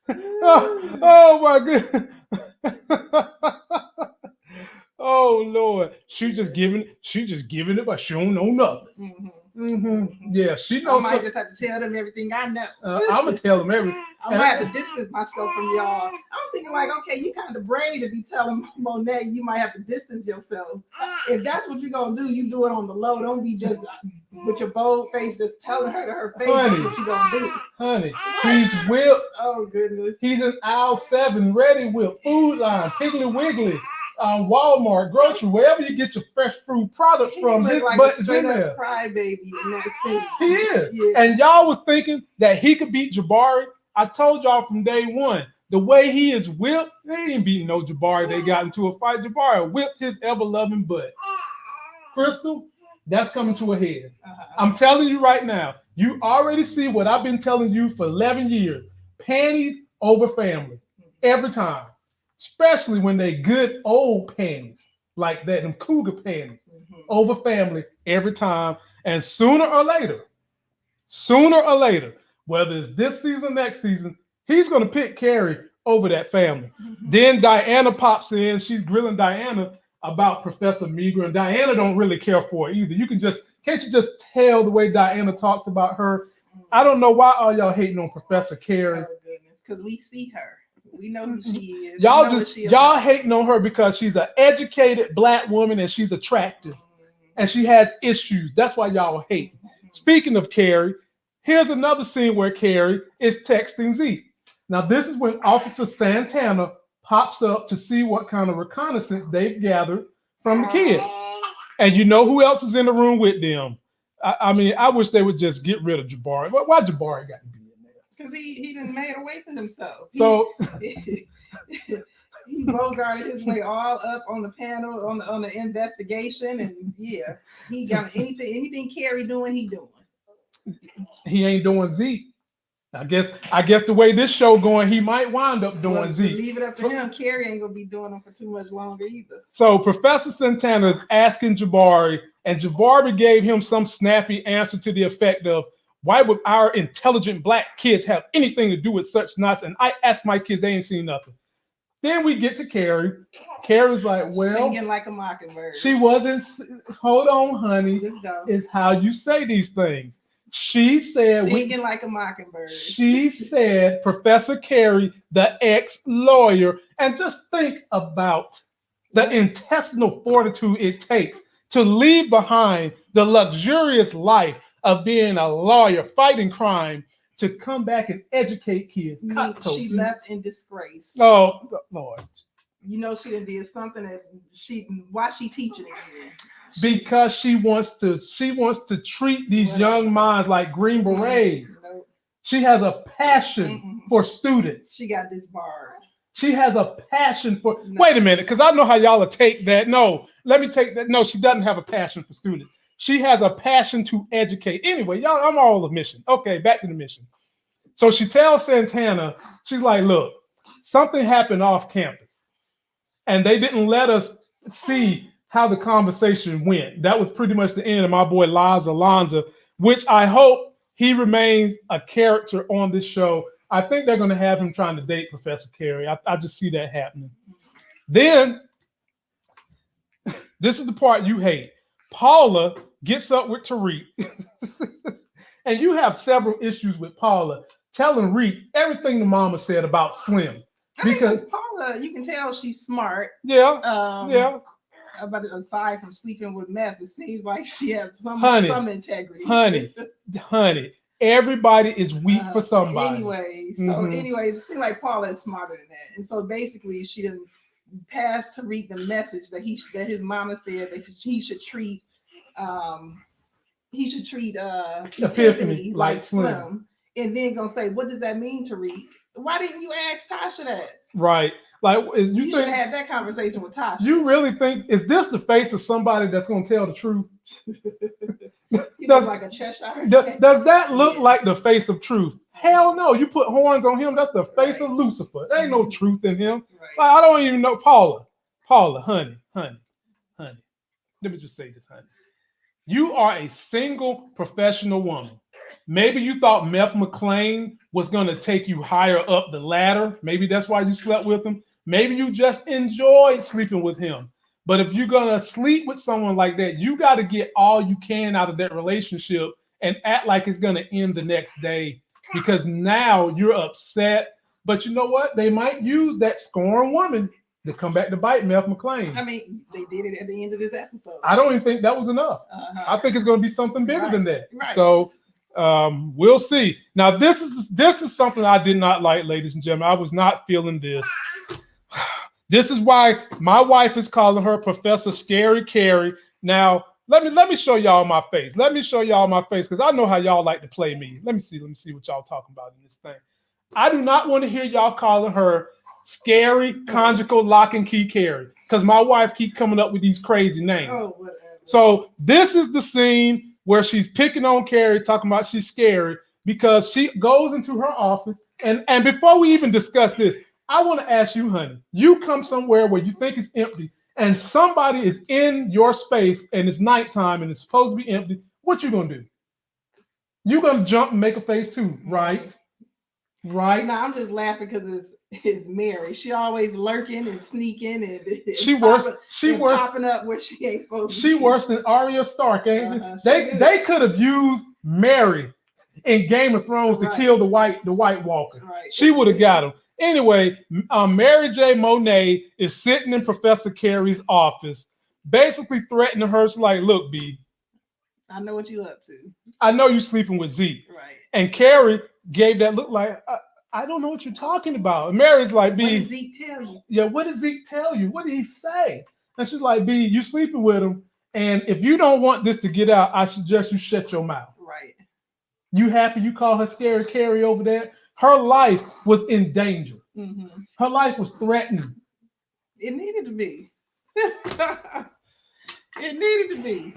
Oh my goodness. Oh Oh Lord, she just giving it, but she don't know nothing. Yeah, she I knows. might just have to tell them everything I know. I'm gonna tell them everything. I'm gonna have to distance myself from y'all. I'm thinking like, okay, you kind of brave to be telling Monet you might have to distance yourself. If that's what you're gonna do, you do it on the low. Don't be just with your bold face just telling her to her face that's what you gonna do. Honey, he's whipped. Oh goodness. He's in aisle 7, Ready Whip, Food Line, Piggly Wiggly, Walmart, grocery, wherever you get your fresh fruit product from. His like butt a is straight in there. up crybaby in that scene. He is. Yeah. And y'all was thinking that he could beat Jabari. I told y'all from day one, the way he is whipped, they ain't beating no Jabari. They got into a fight. Jabari whipped his ever-loving butt. Crystal, that's coming to a head. I'm telling you right now, you already see what I've been telling you for 11 years. Panties over family. Every time. Especially when they good old panties like that, them cougar panties. Over family every time. And sooner or later, whether it's this season, next season, he's going to pick Carrie over that family. Then Diana pops in. She's grilling Diana about Professor Meager, and Diana don't really care for it either. Can't you just tell the way Diana talks about her? I don't know why all y'all hating on Professor Carrie. Oh goodness, because we see her. We know who she is. Y'all hating on her because she's an educated Black woman and she's attractive. And she has issues. That's why y'all hate. Speaking of Carrie, here's another scene where Carrie is texting Zeke. Now, this is when Officer Santana pops up to see what kind of reconnaissance they've gathered from the kids. And you know who else is in the room with them? I mean, I wish they would just get rid of Jabari. Why Jabari got to be in there? Because he done made a way for himself. He bogarted his way all up on the panel on the investigation, and yeah, he got anything Carrie doing, he doing. He ain't doing Zeke. I guess the way this show going, he might wind up doing Zeke. Leave it up to him. Carrie ain't gonna be doing them for too much longer either. So Professor Santana is asking Jabari, and Jabari gave him some snappy answer to the effect of, "Why would our intelligent Black kids have anything to do with such nonsense? And I asked my kids, they ain't seen nothing." Then we get to Carrie. Carrie's like, well, singing like a mockingbird. She wasn't. Hold on, honey. Just go. It's how you say these things. She said, singing like a mockingbird. She said, Professor Carrie, the ex-lawyer, and just think about the intestinal fortitude it takes to leave behind the luxurious life of being a lawyer fighting crime to come back and educate kids. She left in disgrace. Oh, Lord. You know she done did something that why she teaching again? Because she wants to treat these young minds like Green Berets. Nope. She has a passion for students. She got this bar. She has a passion for. Wait a minute, because I know how y'all will take that. No, let me take that. No, she doesn't have a passion for students. She has a passion to educate. Anyway, y'all, I'm all the mission. Okay, back to the mission. So she tells Santana, she's like, look, something happened off campus, and they didn't let us see how the conversation went. That was pretty much the end of my boy Liza Alonzo, which I hope he remains a character on this show. I think they're going to have him trying to date Professor Carrie. I just see that happening. Then, this is the part you hate. Paula gets up with Tariq, and you have several issues with Paula telling Reek everything the mama said about Slim. Because Paula, you can tell she's smart. Yeah, yeah. But aside from sleeping with meth, it seems like she has some integrity. Honey, everybody is weak for somebody. Anyways, it seems like Paula is smarter than that. And so basically, she didn't pass Tariq the message that his mama said that he should treat Epiphany like Slim. And then gonna say, what does that mean, Tariq? Why didn't you ask Tasha that? Right. Like you should have had that conversation with Tasha. You really think, is this the face of somebody that's gonna tell the truth? Does like a Cheshire? Does that look like the face of truth? Hell no. You put horns on him, that's the face of Lucifer. There ain't no truth in him. Right. Like, I don't even know. Paula, honey. Let me just say this, honey. You are a single professional woman. Maybe you thought Meth McLean was going to take you higher up the ladder. Maybe that's why you slept with him. Maybe you just enjoyed sleeping with him. But if you're gonna sleep with someone like that, you got to get all you can out of that relationship and act like it's gonna end the next day, because now you're upset. But you know what? They might use that scorned woman to come back to bite Meth McClain. I mean, they did it at the end of this episode. I don't even think that was enough. I think it's going to be something bigger than that. So we'll see. Now, this is something I did not like, ladies and gentlemen. I was not feeling this. This is why my wife is calling her Professor Scary Carrie. Now, let me show y'all my face. Let me show y'all my face, because I know how y'all like to play me. Let me see what y'all talking about in this thing. I do not want to hear y'all calling her Scary Conjugal Lock and Key Carrie, because my wife keep coming up with these crazy names. Oh, whatever. So this is the scene where she's picking on Carrie, talking about she's scary, because she goes into her office. And before we even discuss this, I want to ask you, honey, you come somewhere where you think it's empty and somebody is in your space and it's nighttime and it's supposed to be empty. What you going to do? You're going to jump and make a face too, right? Right. No, I'm just laughing because it's Mary. She always lurking and sneaking and she popping up where she ain't supposed to. She worse than Arya Stark, ain't she? They could have used Mary in Game of Thrones to kill the White Walker. Right. She would have got him. Anyway, Mary J. Monet is sitting in Professor Carrie's office, basically threatening her. She's like, "Look, B, I know what you up to. I know you sleeping with Zeke." Right. And Carrie gave that look like, I don't know what you're talking about. And Mary's like, B, what did Zeke tell you? Yeah, what did Zeke tell you? What did he say? And she's like, B, you sleeping with him. And if you don't want this to get out, I suggest you shut your mouth. Right. You happy you call her Scary Carrie over there? Her life was in danger. Mm-hmm. Her life was threatened. It needed to be. It needed to be.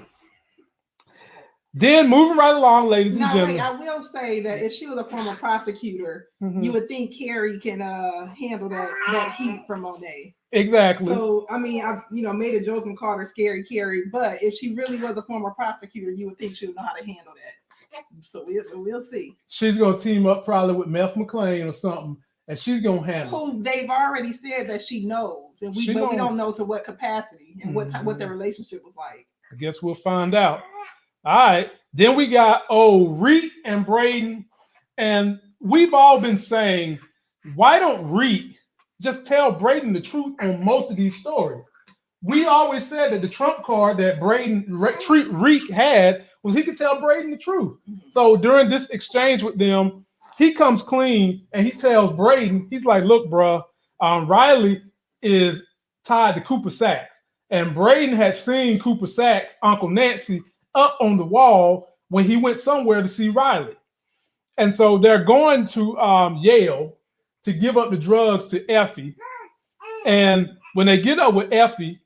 Then moving right along, ladies and gentlemen. Wait, I will say that if she was a former prosecutor, you would think Carrie can handle that heat from Monet. Exactly. So I mean, I made a joke and called her Scary Carrie, but if she really was a former prosecutor, you would think she would know how to handle that. So we'll see. She's gonna team up probably with Meth McClain or something, and she's gonna handle. Who they've already said that she knows, and we don't know to what capacity and what the relationship was like. I guess we'll find out. All right. Then we got Reek and Braden, and we've all been saying, why don't Reek just tell Braden the truth on most of these stories? We always said that the trump card that Reek had was he could tell Braden the truth. So during this exchange with them, he comes clean and he tells Braden, he's like, look, bro, Riley is tied to Cooper Sacks. And Braden had seen Cooper Sacks' Uncle Nancy up on the wall when he went somewhere to see Riley. And so they're going to Yale to give up the drugs to Effie. And when they get up with Effie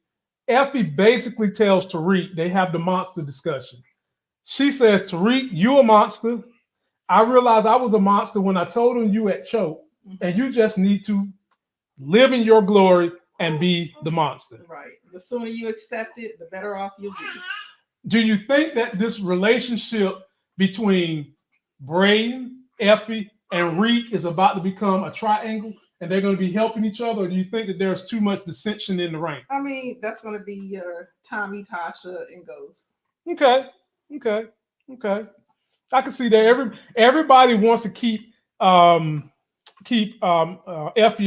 basically tells Tariq, they have the monster discussion. She says, Tariq, you a monster. I realized I was a monster when I told him you had choked, and you just need to live in your glory and be the monster. Right. The sooner you accept it, the better off you'll be. Do you think that this relationship between Braden, Effie, and Reek is about to become a triangle and they're going to be helping each other? Or do you think that there's too much dissension in the ranks? I mean, that's going to be your Tommy, Tasha, and Ghost. Okay. I can see that. Everybody wants to keep Effie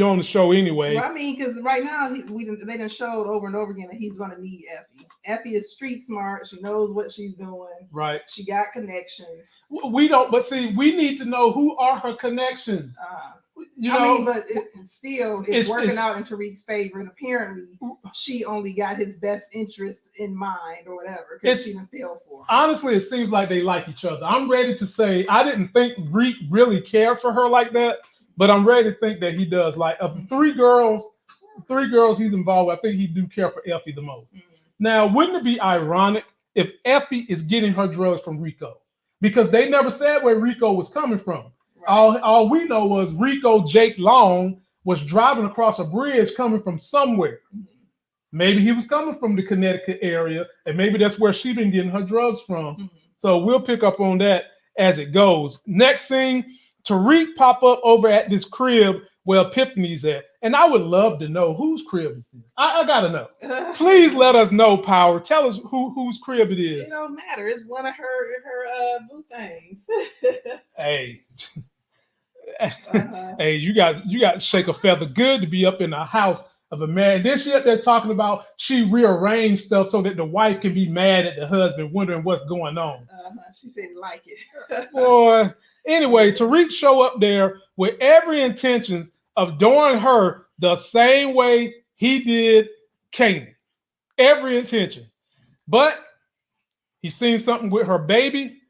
on the show anyway. Well, I mean, because right now they done showed over and over again that he's going to need Effie. Effie is street smart. She knows what she's doing. Right. She got connections. We don't, but see, we need to know who are her connections. But it's working out in Tariq's favor, and apparently she only got his best interest in mind or whatever because she didn't feel for him. Honestly, it seems like they like each other. I'm ready to say I didn't think Reek really cared for her like that, but I'm ready to think that he does. Like of the three girls he's involved with, I think he do care for Effie the most. Now, wouldn't it be ironic if Effie is getting her drugs from Rico? Because they never said where Rico was coming from. Right. All we know was Rico Jake Long was driving across a bridge coming from somewhere. Maybe he was coming from the Connecticut area, and maybe that's where she been getting her drugs from. So we'll pick up on that as it goes. Next scene, Tariq pop up over at this crib where Epiphany's at. And I would love to know whose crib is this. I gotta know. Please let us know, Power. Tell us whose crib it is. It don't matter. It's one of her boo things. Hey. Hey, you got to shake a feather good to be up in the house of a man. Then she up there talking about she rearranged stuff so that the wife can be mad at the husband, wondering what's going on. She said like it. Boy. Anyway, Tariq show up there with every intention of doing her the same way he did Canaan. Every intention. But he seen something with her baby,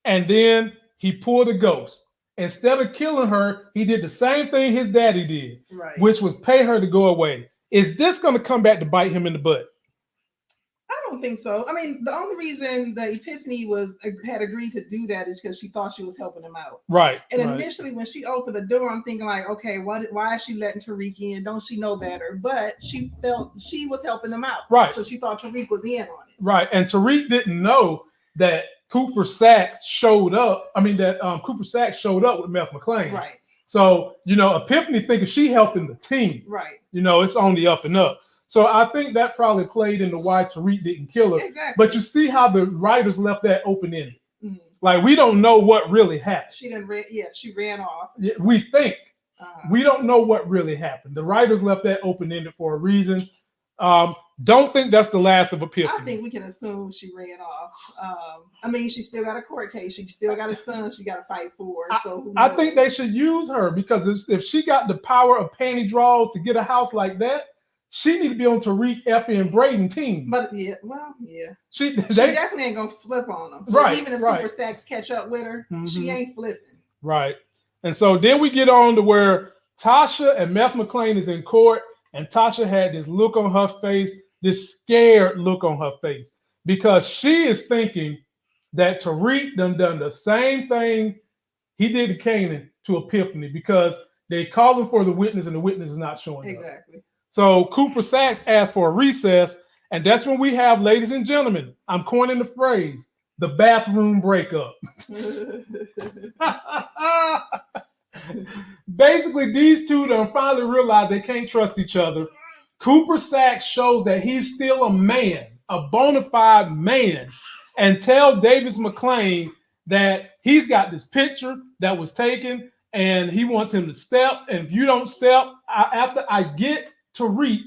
and then he pulled a ghost. Instead of killing her, he did the same thing his daddy did, right, which was pay her to go away. Is this going to come back to bite him in the butt? I don't think so. I mean, the only reason that Epiphany had agreed to do that is because she thought she was helping him out. Right. And initially, when she opened the door, I'm thinking like, okay, why is she letting Tariq in? Don't she know better? But she felt she was helping him out. Right. So she thought Tariq was in on it. Right. And Tariq didn't know that Cooper Sacks showed up. I mean, that Cooper Sacks showed up with Meth McClain. Right. So, Epiphany thinking she helping the team. Right. It's on the up and up. So I think that probably played into why Tariq didn't kill her. Exactly. But you see how the writers left that open-ended. Mm-hmm. Like, we don't know what really happened. She ran off. We think. We don't know what really happened. The writers left that open-ended for a reason. Don't think that's the last of Epiphany. I think we can assume she ran off. I mean, she still got a court case. She still got a son she got to fight for. So I think they should use her, because if she got the power of panty draws to get a house like that, she need to be on Tariq, Effie, and Braden team. But yeah. She they definitely ain't gonna flip on them. So right, even if right. Cooper Sacks catch up with her, she ain't flipping. Right. And so then we get on to where Tasha and Meth McClain is in court, and Tasha had this look on her face, this scared look on her face, because she is thinking that Tariq done the same thing he did to Canaan to Epiphany, because they called him for the witness and the witness is not showing up. Exactly. So Cooper Sacks asked for a recess, and that's when we have, ladies and gentlemen, I'm coining the phrase, the bathroom breakup. Basically, these two done finally realized they can't trust each other. Cooper Sacks shows that he's still a man, a bona fide man, and tell Davis McClain that he's got this picture that was taken and he wants him to step. And if you don't step, after I get Tariq,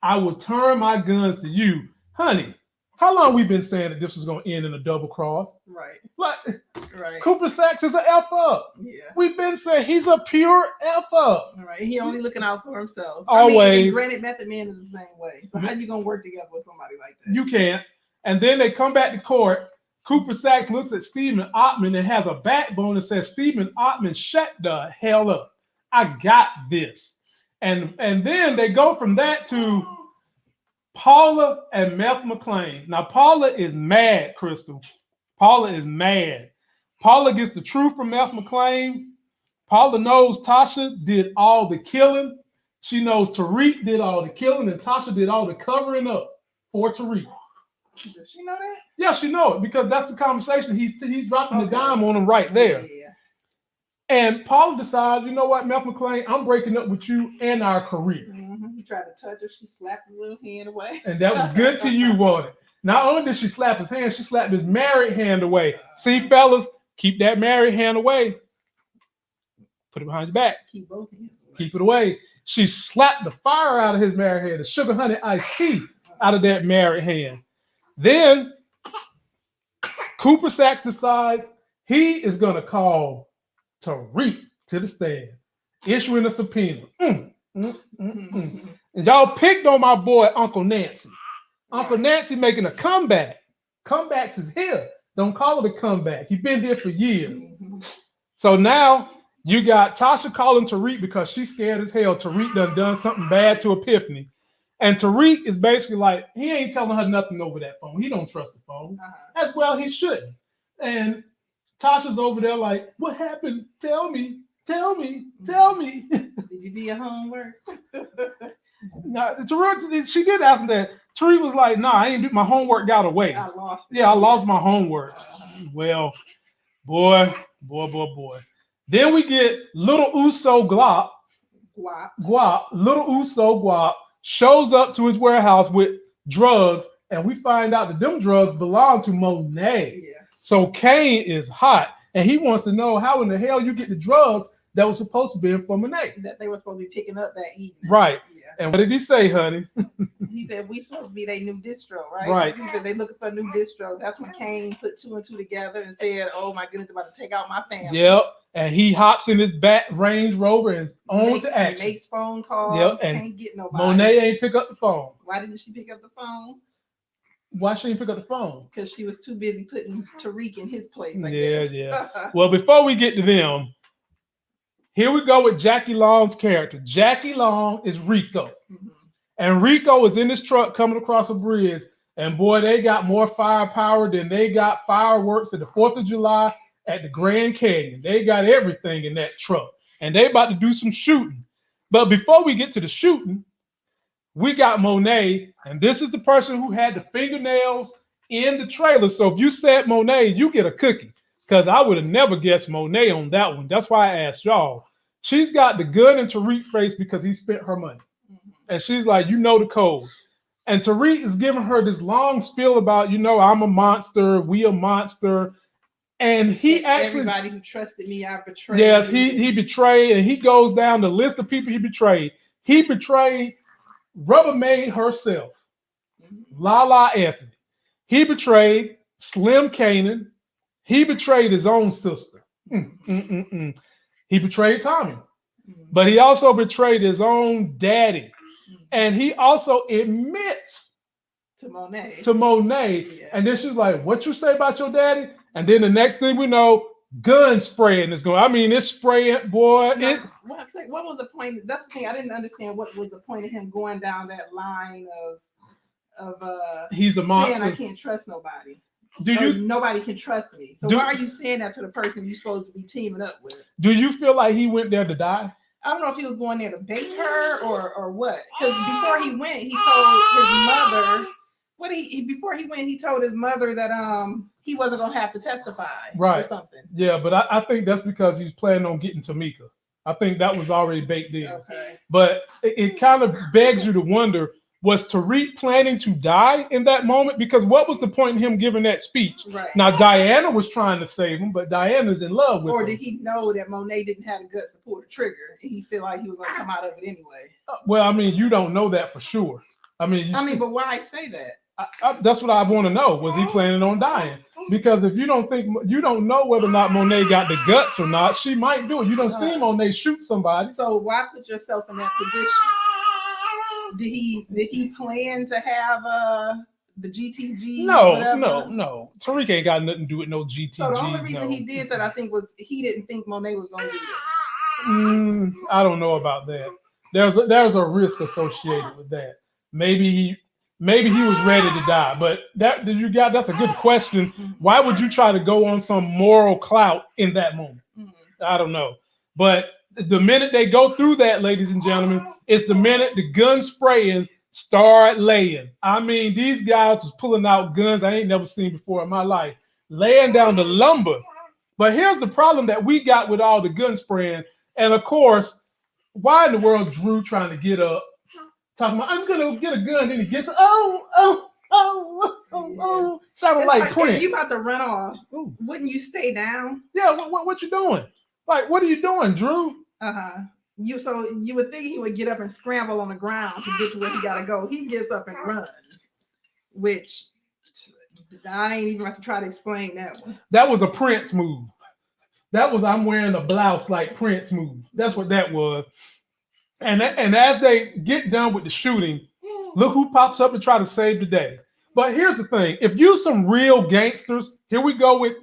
I will turn my guns to you. Honey, how long we been saying that this was going to end in a double cross? Right. Right. Cooper Sacks is an F up. Yeah. We've been saying he's a pure F up. Right. He only looking out for himself. Always. I mean, and granted, Method Man is the same way. So how you going to work together with somebody like that? You can't. And then they come back to court. Cooper Sacks looks at Stephen Ottman and has a backbone and says, Stephen Ottman, shut the hell up. I got this. And then they go from that to Paula and Meth McClain. Now, Paula is mad, Crystal. Paula is mad. Paula gets the truth from Meth McClain. Paula knows Tasha did all the killing. She knows Tariq did all the killing, and Tasha did all the covering up for Tariq. Does she know that? Yeah, she knows it, because that's the conversation. He's dropping the dime on him right there. Yeah. And Paula decides, you know what, Meth McClain, I'm breaking up with you and our career. Mm-hmm. He tried to touch her. She slapped his little hand away. And that was good to you, wasn't it? Not only did she slap his hand, she slapped his married hand away. See, fellas, keep that married hand away. Put it behind your back. Keep both hands away. Keep it away. She slapped the fire out of his married hand, the sugar honey iced tea out of that married hand. Then Cooper Sacks decides he is going to call Tariq to the stand, issuing a subpoena. And y'all picked on my boy, Uncle Nancy. Uncle Nancy making a comeback. Comebacks is here. Don't call it a comeback. He's been here for years. So now you got Tasha calling Tariq because she's scared as hell. Tariq done something bad to Epiphany. And Tariq is basically like, he ain't telling her nothing over that phone. He don't trust the phone. As well, he shouldn't. And Tasha's over there like, what happened? Tell me. Did you do your homework? No, Tariq, she did ask him that. Tariq was like, nah, I ain't do my homework, got away. I lost it. Yeah, I lost my homework. Well, boy. Then we get little Uso Glock Guap. Little Uso Guap, shows up to his warehouse with drugs, and we find out that them drugs belong to Monet. Yeah. So Kane is hot, and he wants to know how in the hell you get the drugs that was supposed to be for Monet. That they were supposed to be picking up that evening. Right. Yeah. And what did he say, honey? He said, we supposed to be their new distro, right? Right. He said they looking for a new distro. That's when Kane put 2 and 2 together and said, oh my goodness, about to take out my family. Yep. And he hops in his Bat Range Rover and is on to action. Makes phone calls. Yep. And can't get nobody. Monet ain't pick up the phone. Why didn't she pick up the phone? Why she didn't pick up the phone? Because she was too busy putting Tariq in his place, I Yeah, guess. yeah. Well, before we get to them, here we go with Jackie Long's character. Jackie Long is Rico. Mhm. And Rico is in his truck coming across a bridge. And boy, they got more firepower than they got fireworks at the 4th of July at the Grand Canyon. They got everything in that truck. And they about to do some shooting. But before we get to the shooting, we got Monet. And this is the person who had the fingernails in the trailer. So if you said Monet, you get a cookie. Because I would have never guessed Monet on that one. That's why I asked y'all. She's got the gun in Tariq's face because he spent her money. And she's like, you know the code. And Tariq is giving her this long spiel about, you know, I'm a monster, we a monster. And he actually... Everybody who trusted me, I betrayed. Yes, he betrayed, and he goes down the list of people he betrayed. He betrayed Rubbermaid herself, Lala Anthony. He betrayed Slim Canaan. He betrayed his own sister. He betrayed Tommy. But he also betrayed his own daddy. And he also admits to Monet. Yeah. And then she's like, what you say about your daddy? And then the next thing we know, gun spraying is going. I mean, it's spraying, boy. What was the point? That's the thing. I didn't understand what was the point of him going down that line of he's a monster. saying I can't trust nobody. Nobody can trust me. So why are you saying that to the person you're supposed to be teaming up with? Do you feel like he went there to die? I don't know if he was going there to bait her or what. Because before he went, he told his mother he told his mother that he wasn't gonna have to testify, right, or something. Yeah, but I think that's because he's planning on getting Tamika. I think that was already baked in. Okay. But it kind of begs you to wonder, was Tariq planning to die in that moment? Because what was the point in him giving that speech? Right. Now, Diana was trying to save him, but Diana's in love with him. Or did he know that Monet didn't have the guts to pull the trigger and he feel like he was going to come out of it anyway? Well, I mean, you don't know that for sure. But why say that? That's what I want to know. Was he planning on dying? Because if you don't know whether or not Monet got the guts or not, she might do it. You don't see Monet shoot somebody. So why put yourself in that position? Did he plan to have the GTG? No. Tariq ain't got nothing to do with no GTG. So the only reason he did that, I think, was he didn't think Monet was going to do that. I don't know about that. There's a risk associated with that. Maybe he was ready to die. But that's a good question. Why would you try to go on some moral clout in that moment? I don't know. But the minute they go through that, ladies and gentlemen, it's the minute the gun spraying start laying. I mean, these guys was pulling out guns I ain't never seen before in my life, laying down the lumber. But here's the problem that we got with all the gun spraying. And of course, why in the world Drew trying to get up, talking about, I'm gonna get a gun, then he gets, sounding like Prince. Hey, you about to run off. Ooh. Wouldn't you stay down? Yeah, what you doing? Like, what are you doing, Drew? So you would think he would get up and scramble on the ground to get to where he gotta go. He gets up and runs, which I ain't even have to try to explain that one. That was a Prince move. That was I'm wearing a blouse like Prince move. That's what that was. And as they get done with the shooting, look who pops up and try to save the day. But here's the thing: if you some real gangsters, here we go with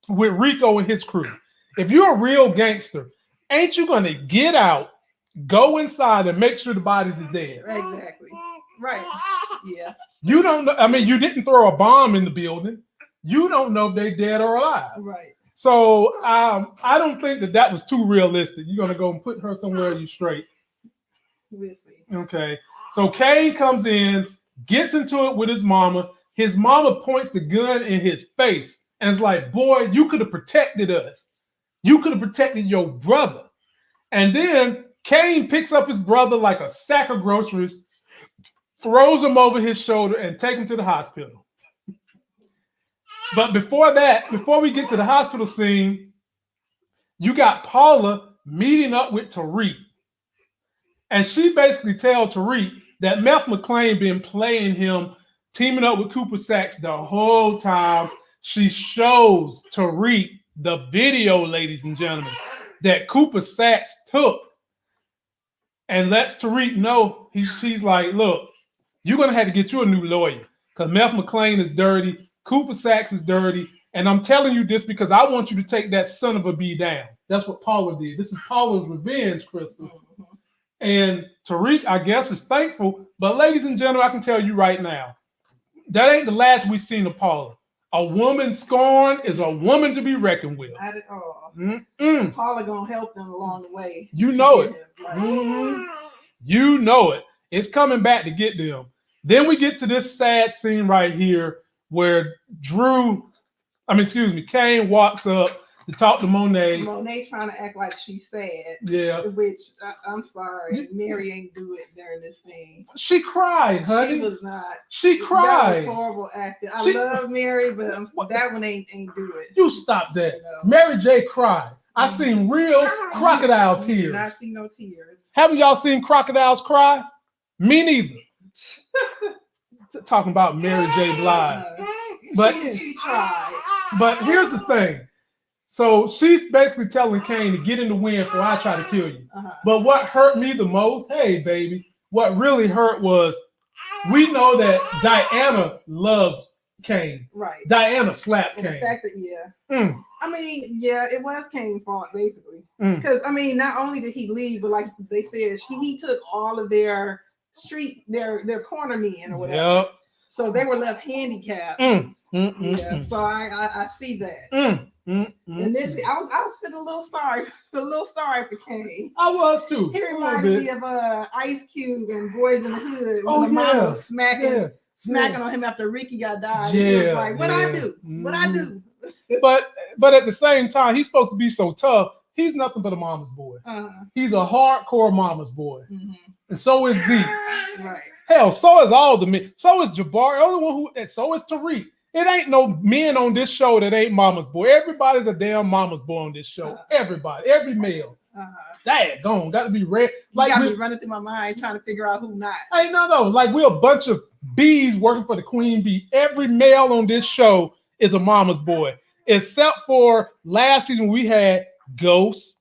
Rico and his crew. If you're a real gangster, ain't you gonna get out, go inside, and make sure the bodies is dead? Exactly. Right. Yeah. You don't know. I mean, you didn't throw a bomb in the building. You don't know if they're dead or alive. Right. So I don't think that was too realistic. You're gonna go and put her somewhere you straight. We'll see. Okay. So Kane comes in, gets into it with his mama. His mama points the gun in his face and it's like, boy, you could have protected us. You could have protected your brother. And then Kane picks up his brother like a sack of groceries, throws him over his shoulder, and take him to the hospital. But before that, before we get to the hospital scene, you got Paula meeting up with Tariq. And she basically tells Tariq that Meth McClain been playing him, teaming up with Cooper Saxe the whole time. She shows Tariq the video, ladies and gentlemen, that Cooper Saxe took and lets Tariq know. She's like, look, you're going to have to get you a new lawyer because Meth McClain is dirty, Cooper Saxe is dirty, and I'm telling you this because I want you to take that son of a B down. That's what Paula did. This is Paula's revenge, Crystal. And Tariq, I guess, is thankful. But ladies and gentlemen, I can tell you right now, that ain't the last we've seen of Paula. A woman scorned is a woman to be reckoned with. Not at all. Mm-mm. Paula gonna help them along the way. You know it. Like, You know it. It's coming back to get them. Then we get to this sad scene right here where Kane walks up to talk to Monet. Monet trying to act like she's sad. Yeah. Which I'm sorry, Mary ain't do it during this scene. She cried, honey. She was not. She cried. That was horrible acting. I love Mary, but that one ain't do it. You stop that. No. Mary J. cried. I seen real crocodile I tears. did not see no tears. Haven't y'all seen crocodiles cry? Me neither. Talking about Mary J. Blige. But she tried. But here's the thing. So she's basically telling Kane to get in the wind before I try to kill you. But what hurt me the most, hey, baby, what really hurt was we know that Diana loves Kane. Right. Diana slapped And Kane. the fact that, I mean, yeah, it was Kane's fault, basically. Mm. Because, I mean, not only did he leave, but like they said, he took all of their corner men or whatever. Yep. So they were left handicapped. Yeah, so I see that. Initially, I was feeling a little sorry for Kane. I was too. He reminded me of Ice Cube and Boys in the Hood. When the mama was smacking on him after Ricky got died. He was like, "What I do? What I do?" But at the same time, he's supposed to be so tough. He's nothing but a mama's boy. He's a hardcore mama's boy, and so is Z. Right. Hell, so is all the men. So is Jabari. So is Tariq. It ain't no men on this show that ain't mama's boy. Everybody's a damn mama's boy on this show. Everybody, every male. Daggone, got to be red. Like got me running through my mind trying to figure out who not. Hey, no. Like we're a bunch of bees working for the queen bee. Every male on this show is a mama's boy, except for last season we had Ghost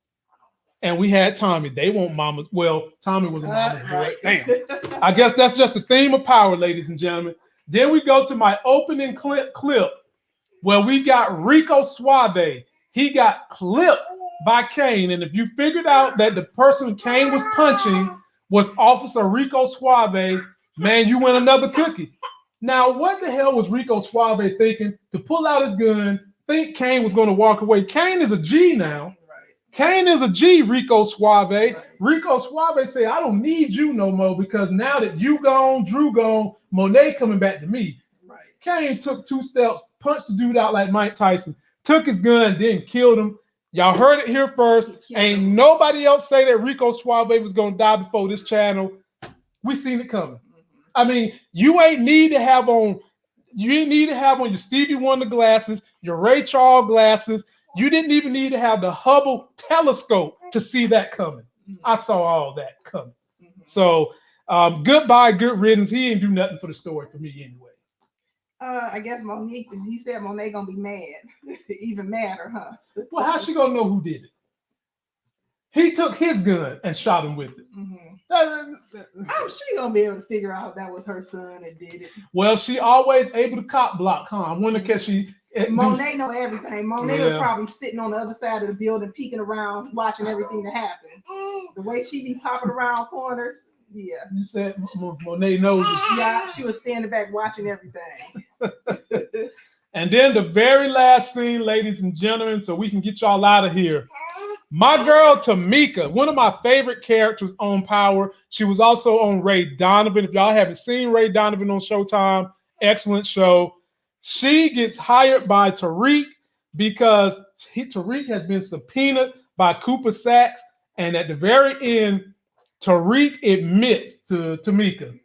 and we had Tommy. They want mamas. Well, Tommy was a mama's boy. Right. Damn. I guess that's just the theme of power, ladies and gentlemen. Then we go to my opening clip where we got Rico Suave. He got clipped by Kane. And if you figured out that the person Kane was punching was Officer Rico Suave, man, you win another cookie. Now, what the hell was Rico Suave thinking to pull out his gun, think Kane was going to walk away? Kane is a G now. Kane is a G, Rico Suave. Right. Rico Suave said, I don't need you no more because now that you gone, Drew gone, Monet coming back to me. Right. Kane took 2 steps, punched the dude out like Mike Tyson, took his gun, then killed him. Y'all heard it here first. Ain't nobody else say that Rico Suave was going to die before this channel. We seen it coming. I mean, you ain't need to have on your Stevie Wonder glasses, your Ray Charles glasses. You didn't even need to have the Hubble telescope to see that coming. I saw all that coming. So goodbye, good riddance. He ain't do nothing for the story for me anyway. I guess Monique, he said Monet gonna be mad, even madder, huh? Well, how's she gonna know who did it? He took his gun and shot him with it. How's she gonna be able to figure out that was her son that did it? Well, she always able to cop block, huh? I wonder because she. Monet know everything. Monet was probably sitting on the other side of the building, peeking around, watching everything that happened. The way she be popping around corners, yeah. You said Monet knows it. Yeah, she was standing back watching everything. And then the very last scene, ladies and gentlemen, so we can get y'all out of here. My girl Tamika, one of my favorite characters on Power. She was also on Ray Donovan. If y'all haven't seen Ray Donovan on Showtime, excellent show. She gets hired by Tariq because Tariq has been subpoenaed by Cooper Saxe. And at the very end, Tariq admits to Tamika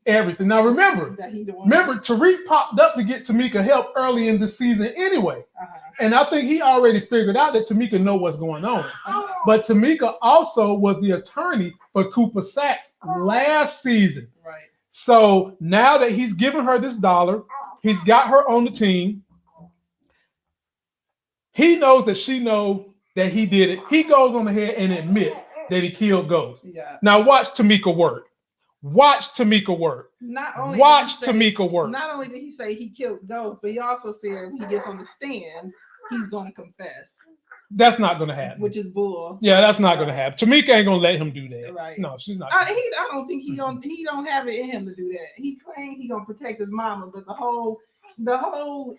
everything. Now remember, That he the one. Tariq popped up to get Tamika help early in the season anyway. And I think he already figured out that Tamika know what's going on. But Tamika also was the attorney for Cooper Sacks last season. Right. So now that he's given her this $1, he's got her on the team. He knows that she knows that he did it. He goes on ahead and admits that he killed Ghost. Yeah. Now watch Tamika work. Watch Tamika work. Not only Watch did he say- Tamika work. Not only did he say he killed Ghost, but he also said when he gets on the stand, he's going to confess, That's not going to happen. which is bull. Yeah, that's not going to happen. Tamika ain't going to let him do that. Right. No, she's not. I don't think he don't have it in him to do that. He claimed he gonna protect his mama, but the whole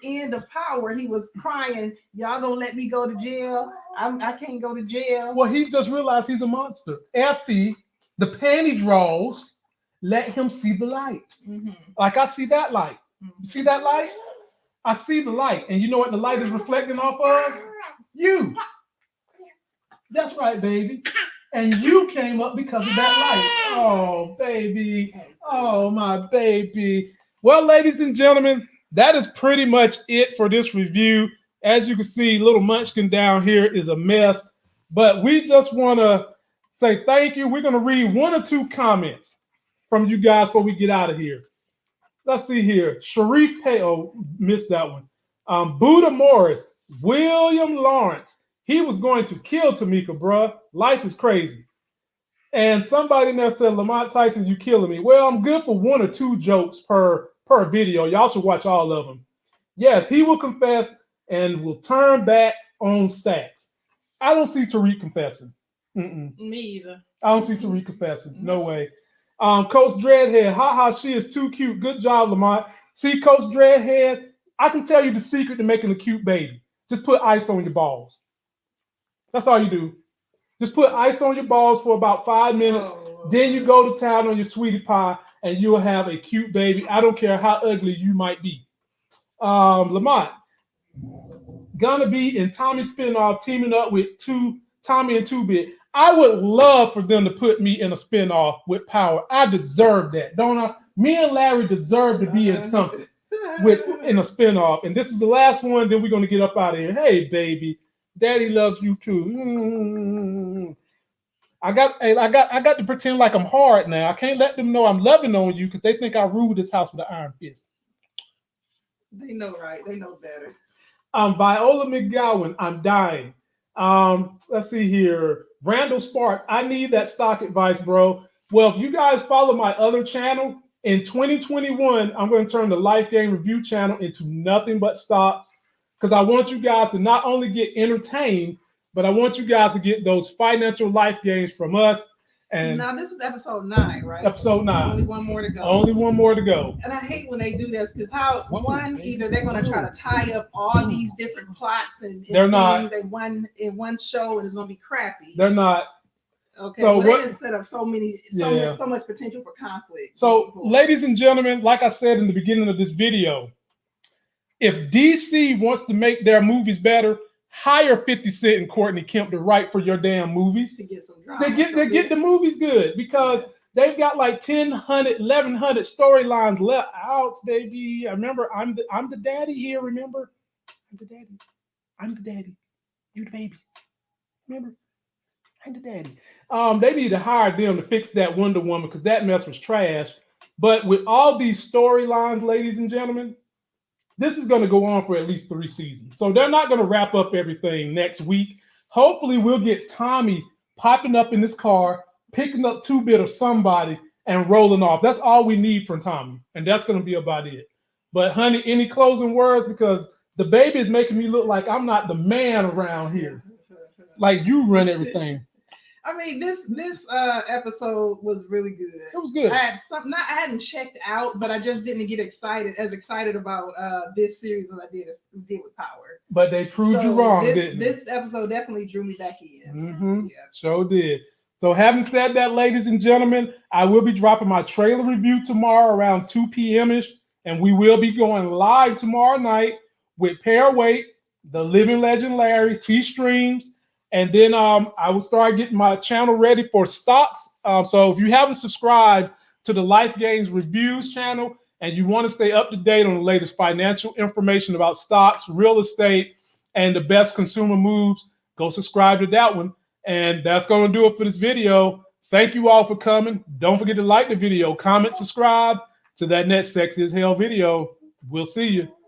end of Power, he was crying, y'all gonna let me go to jail? I can't go to jail. Well, he just realized he's a monster. Effie, the panty draws, let him see the light. Mm-hmm. Like I see that light. You see that light? I see the light. And you know what the light is reflecting off of? You. That's right, baby. And you came up because of that light. Oh, baby. Oh, my baby. Well, ladies and gentlemen, that is pretty much it for this review. As you can see, little Munchkin down here is a mess. But we just want to say thank you. We're going to read 1 or 2 comments from you guys before we get out of here. Let's see here. Sharif Peo, missed that one. Buddha Morris, William Lawrence. He was going to kill Tamika, bruh. Life is crazy. And somebody in there said, Lamont Tyson, you killing me. Well, I'm good for 1 or 2 jokes per video. Y'all should watch all of them. Yes, he will confess and will turn back on Sacks. I don't see Tariq confessing. Me either. I don't see Tariq confessing. No way. Coach Dreadhead, haha, she is too cute. Good job, Lamont. See, Coach Dreadhead, I can tell you the secret to making a cute baby. Just put ice on your balls. That's all you do. Just put ice on your balls for about 5 minutes. Then you go to town on your sweetie pie, and you'll have a cute baby. I don't care how ugly you might be. Lamont, gonna be in Tommy's spinoff teaming up with Tommy and 2-Bit. I would love for them to put me in a spinoff with Power. I deserve that, don't I? Me and Larry deserve to be in something in a spinoff. And this is the last one. Then we're gonna get up out of here. Hey, baby, Daddy loves you too. I got to pretend like I'm hard now. I can't let them know I'm loving on you because they think I ruled this house with an iron fist. They know, right? They know better. Viola McGowan, I'm dying. Let's see here. Randall Spark, I need that stock advice, bro. Well, if you guys follow my other channel, in 2021, I'm going to turn the Life Game Review channel into nothing but stocks because I want you guys to not only get entertained, but I want you guys to get those financial life gains from us. And now this is episode 9, right? Episode 9. Only 1 more to go. Only 1 more to go. And I hate when they do this because either they're going to try to tie up all these different plots and They're things not. in one show, and it's going to be crappy. They're not. Okay, So they can set up so much potential for conflict. So, ladies and gentlemen, like I said in the beginning of this video, if DC wants to make their movies better, hire 50 Cent and Courtney Kemp to write for your damn movies. To get some drama. They get the movies good because they've got like 1,100 storylines left out, baby. I remember I'm the daddy here. Remember, I'm the daddy. I'm the daddy. You the baby. Remember, I'm the daddy. They need to hire them to fix that Wonder Woman because that mess was trash. But with all these storylines, ladies and gentlemen, this is going to go on for at least 3 seasons. So they're not going to wrap up everything next week. Hopefully, we'll get Tommy popping up in this car, picking up 2-Bit or somebody, and rolling off. That's all we need from Tommy. And that's going to be about it. But, honey, any closing words? Because the baby is making me look like I'm not the man around here. Like you run everything. I mean, this episode was really good. It was good. I hadn't checked out, but I just didn't get excited about this series as I did with Power. But they proved you wrong, didn't they? This episode definitely drew me back in. Mm-hmm. Yeah. Sure did. So having said that, ladies and gentlemen, I will be dropping my trailer review tomorrow around 2 p.m.-ish, and we will be going live tomorrow night with Pairweight, the Living Legend Larry, T-Streams, and then I will start getting my channel ready for stocks So if you haven't subscribed to the Life Gains Reviews channel and you want to stay up to date on the latest financial information about stocks, real estate, and the best consumer moves, go subscribe to that one. And that's going to do it for this video. Thank you all for coming. Don't forget to like the video, comment, subscribe to that next Sexy as Hell video. We'll see you.